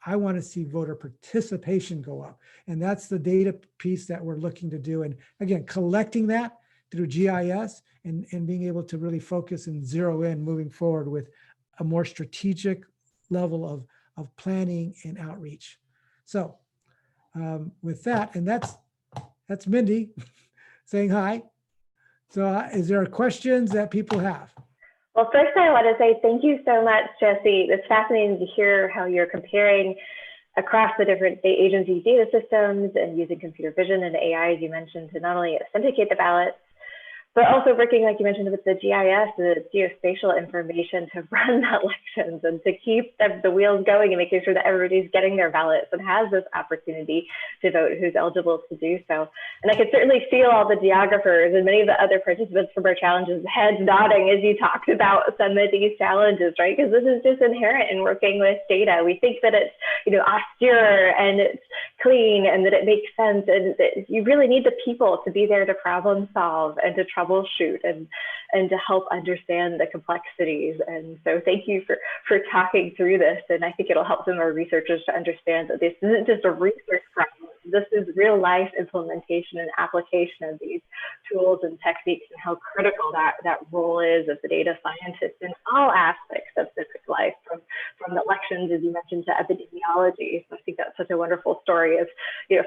Speaker 11: I want to see voter participation go up. And that's the data piece that we're looking to do. And again, collecting that through GIS and being able to really focus and zero in moving forward with a more strategic level of planning and outreach. So with that, and that's Mindy saying hi. So is there questions that people have?
Speaker 1: Well, first I want to say thank you so much, Jesse. It's fascinating to hear how you're comparing across the different state agency data systems and using computer vision and AI, as you mentioned, to not only authenticate the ballots, but also working, like you mentioned, with the GIS, the geospatial information to run the elections and to keep the wheels going and making sure that everybody's getting their ballots and has this opportunity to vote who's eligible to do so. And I could certainly feel all the geographers and many of the other participants from our challenges heads nodding as you talked about some of these challenges, right? Because this is just inherent in working with data. We think that it's, austere and it's clean and that it makes sense, and that you really need the people to be there to problem solve and to troubleshoot and to help understand the complexities. And so thank you for talking through this. And I think it'll help some of our researchers to understand that this isn't just a research problem. This is real life implementation and application of these tools and techniques, and how critical that role is of the data scientist in all aspects of civic life, from elections, as you mentioned, to epidemiology. So I think that's such a wonderful story of,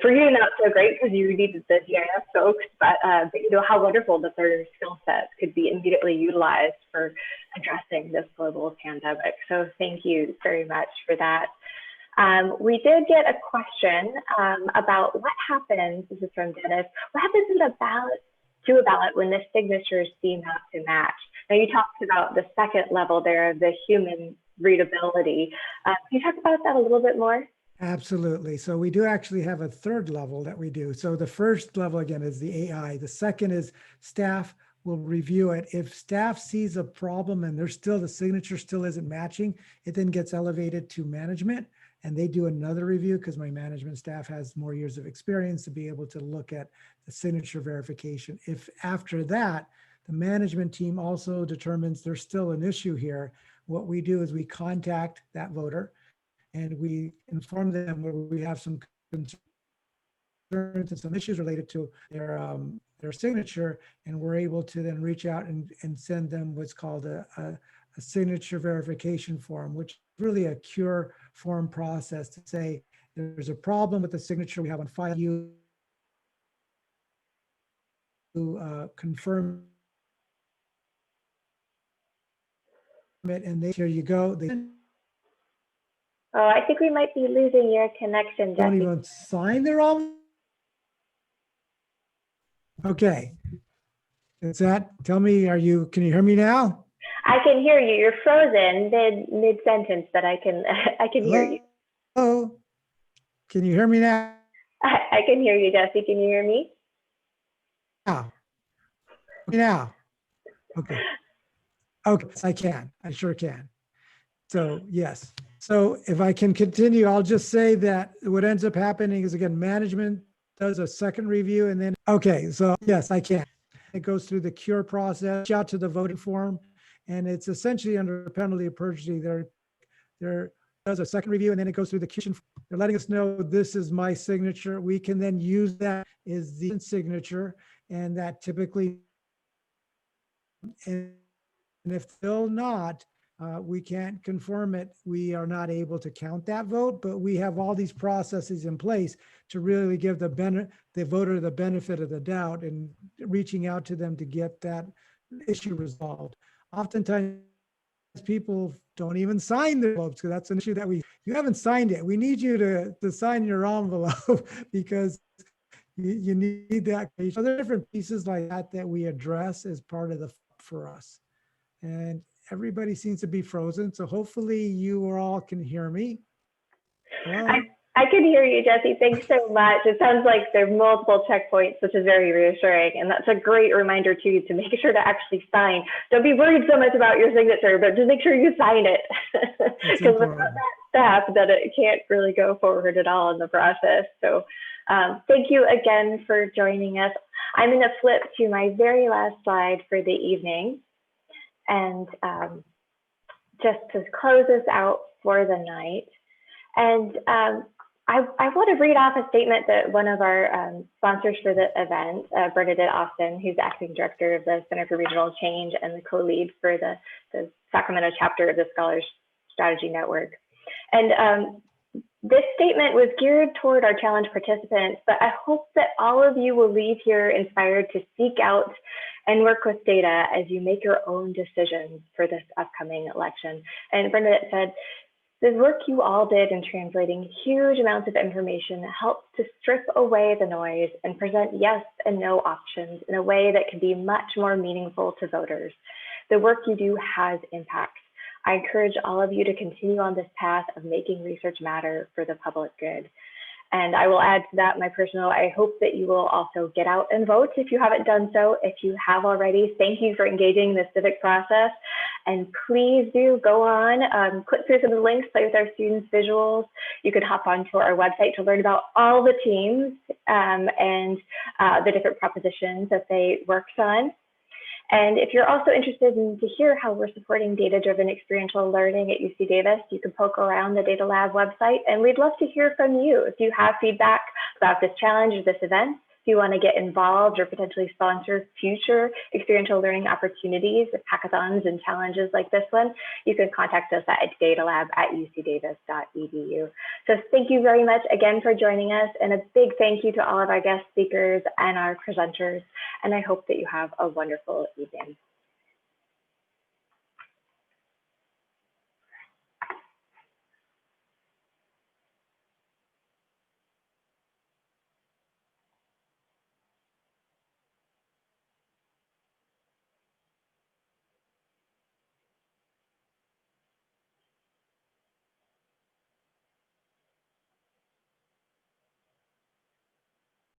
Speaker 1: for you, not so great because you needed the GIS folks, but how wonderful that their skill sets could be immediately utilized for addressing this global pandemic. So thank you very much for that. We did get a question about what happens, this is from Dennis, what happens to a ballot when the signatures seem not to match? Now you talked about the second level there, the human readability. Can you talk about that a little bit more?
Speaker 11: Absolutely. So we do actually have a third level that we do. So the first level, again, is the AI. The second is staff will review it. If staff sees a problem and the signature still isn't matching, it then gets elevated to management, and they do another review because my management staff has more years of experience to be able to look at the signature verification. If after that, the management team also determines there's still an issue here, what we do is we contact that voter and we inform them where we have some concerns and some issues related to their signature, and we're able to then reach out and send them what's called a signature verification form, which is really a cure form process to say there's a problem with the signature we have on file. You confirm it, and here you go.
Speaker 1: Oh, I think we might be losing your connection, Jesse.
Speaker 11: Don't even sign their own. Okay. Is that, tell me, can you hear me now?
Speaker 1: I can hear you. You're frozen mid sentence, but I can hear you.
Speaker 11: Oh, can you hear me now?
Speaker 1: I can hear you, Jesse. Can you hear me?
Speaker 11: Now. Okay. Okay, I can. I sure can. So yes. So if I can continue, I'll just say that what ends up happening is, again, management does a second review, and then, okay, so yes, I can. It goes through the cure process, reach out to the voting form, and it's essentially under penalty of perjury. There does a second review, and then it goes through the cure. They're letting us know this is my signature. We can then use that as the signature, and that typically, and if still not, we can't confirm it, we are not able to count that vote, but we have all these processes in place to really give the voter the benefit of the doubt and reaching out to them to get that issue resolved. Oftentimes people don't even sign their envelopes, because that's an issue that you haven't signed it. We need you to sign your envelope because you need that. So there are different pieces like that we address as part of for us. And everybody seems to be frozen. So hopefully you all can hear me. Hello?
Speaker 1: I can hear you, Jesse. Thanks so much. It sounds like there are multiple checkpoints, which is very reassuring. And that's a great reminder too, to make sure to actually sign. Don't be worried so much about your signature, but just make sure you sign it. Because without that step, then it can't really go forward at all in the process. So thank you again for joining us. I'm going to flip to my very last slide for the evening. And just to close us out for the night. And I want to read off a statement that one of our sponsors for the event, Bernadette Austin, who's acting director of the Center for Regional Change and the co-lead for the Sacramento chapter of the Scholars Strategy Network. And this statement was geared toward our challenge participants, but I hope that all of you will leave here inspired to seek out and work with data as you make your own decisions for this upcoming election. And Bernadette said, the work you all did in translating huge amounts of information helps to strip away the noise and present yes and no options in a way that can be much more meaningful to voters. The work you do has impact. I encourage all of you to continue on this path of making research matter for the public good. And I will add to that my personal, I hope that you will also get out and vote if you haven't done so. If you have already, thank you for engaging the civic process. And please do go on, click through some of the links, play with our students' visuals. You can hop onto our website to learn about all the teams and the different propositions that they worked on. And if you're also interested in to hear how we're supporting data-driven experiential learning at UC Davis, you can poke around the Data Lab website, and we'd love to hear from you. If you have feedback about this challenge or this event, if you want to get involved or potentially sponsor future experiential learning opportunities, hackathons and challenges like this one, you can contact us at datalab@ucdavis.edu. So thank you very much again for joining us, and a big thank you to all of our guest speakers and our presenters. And I hope that you have a wonderful evening.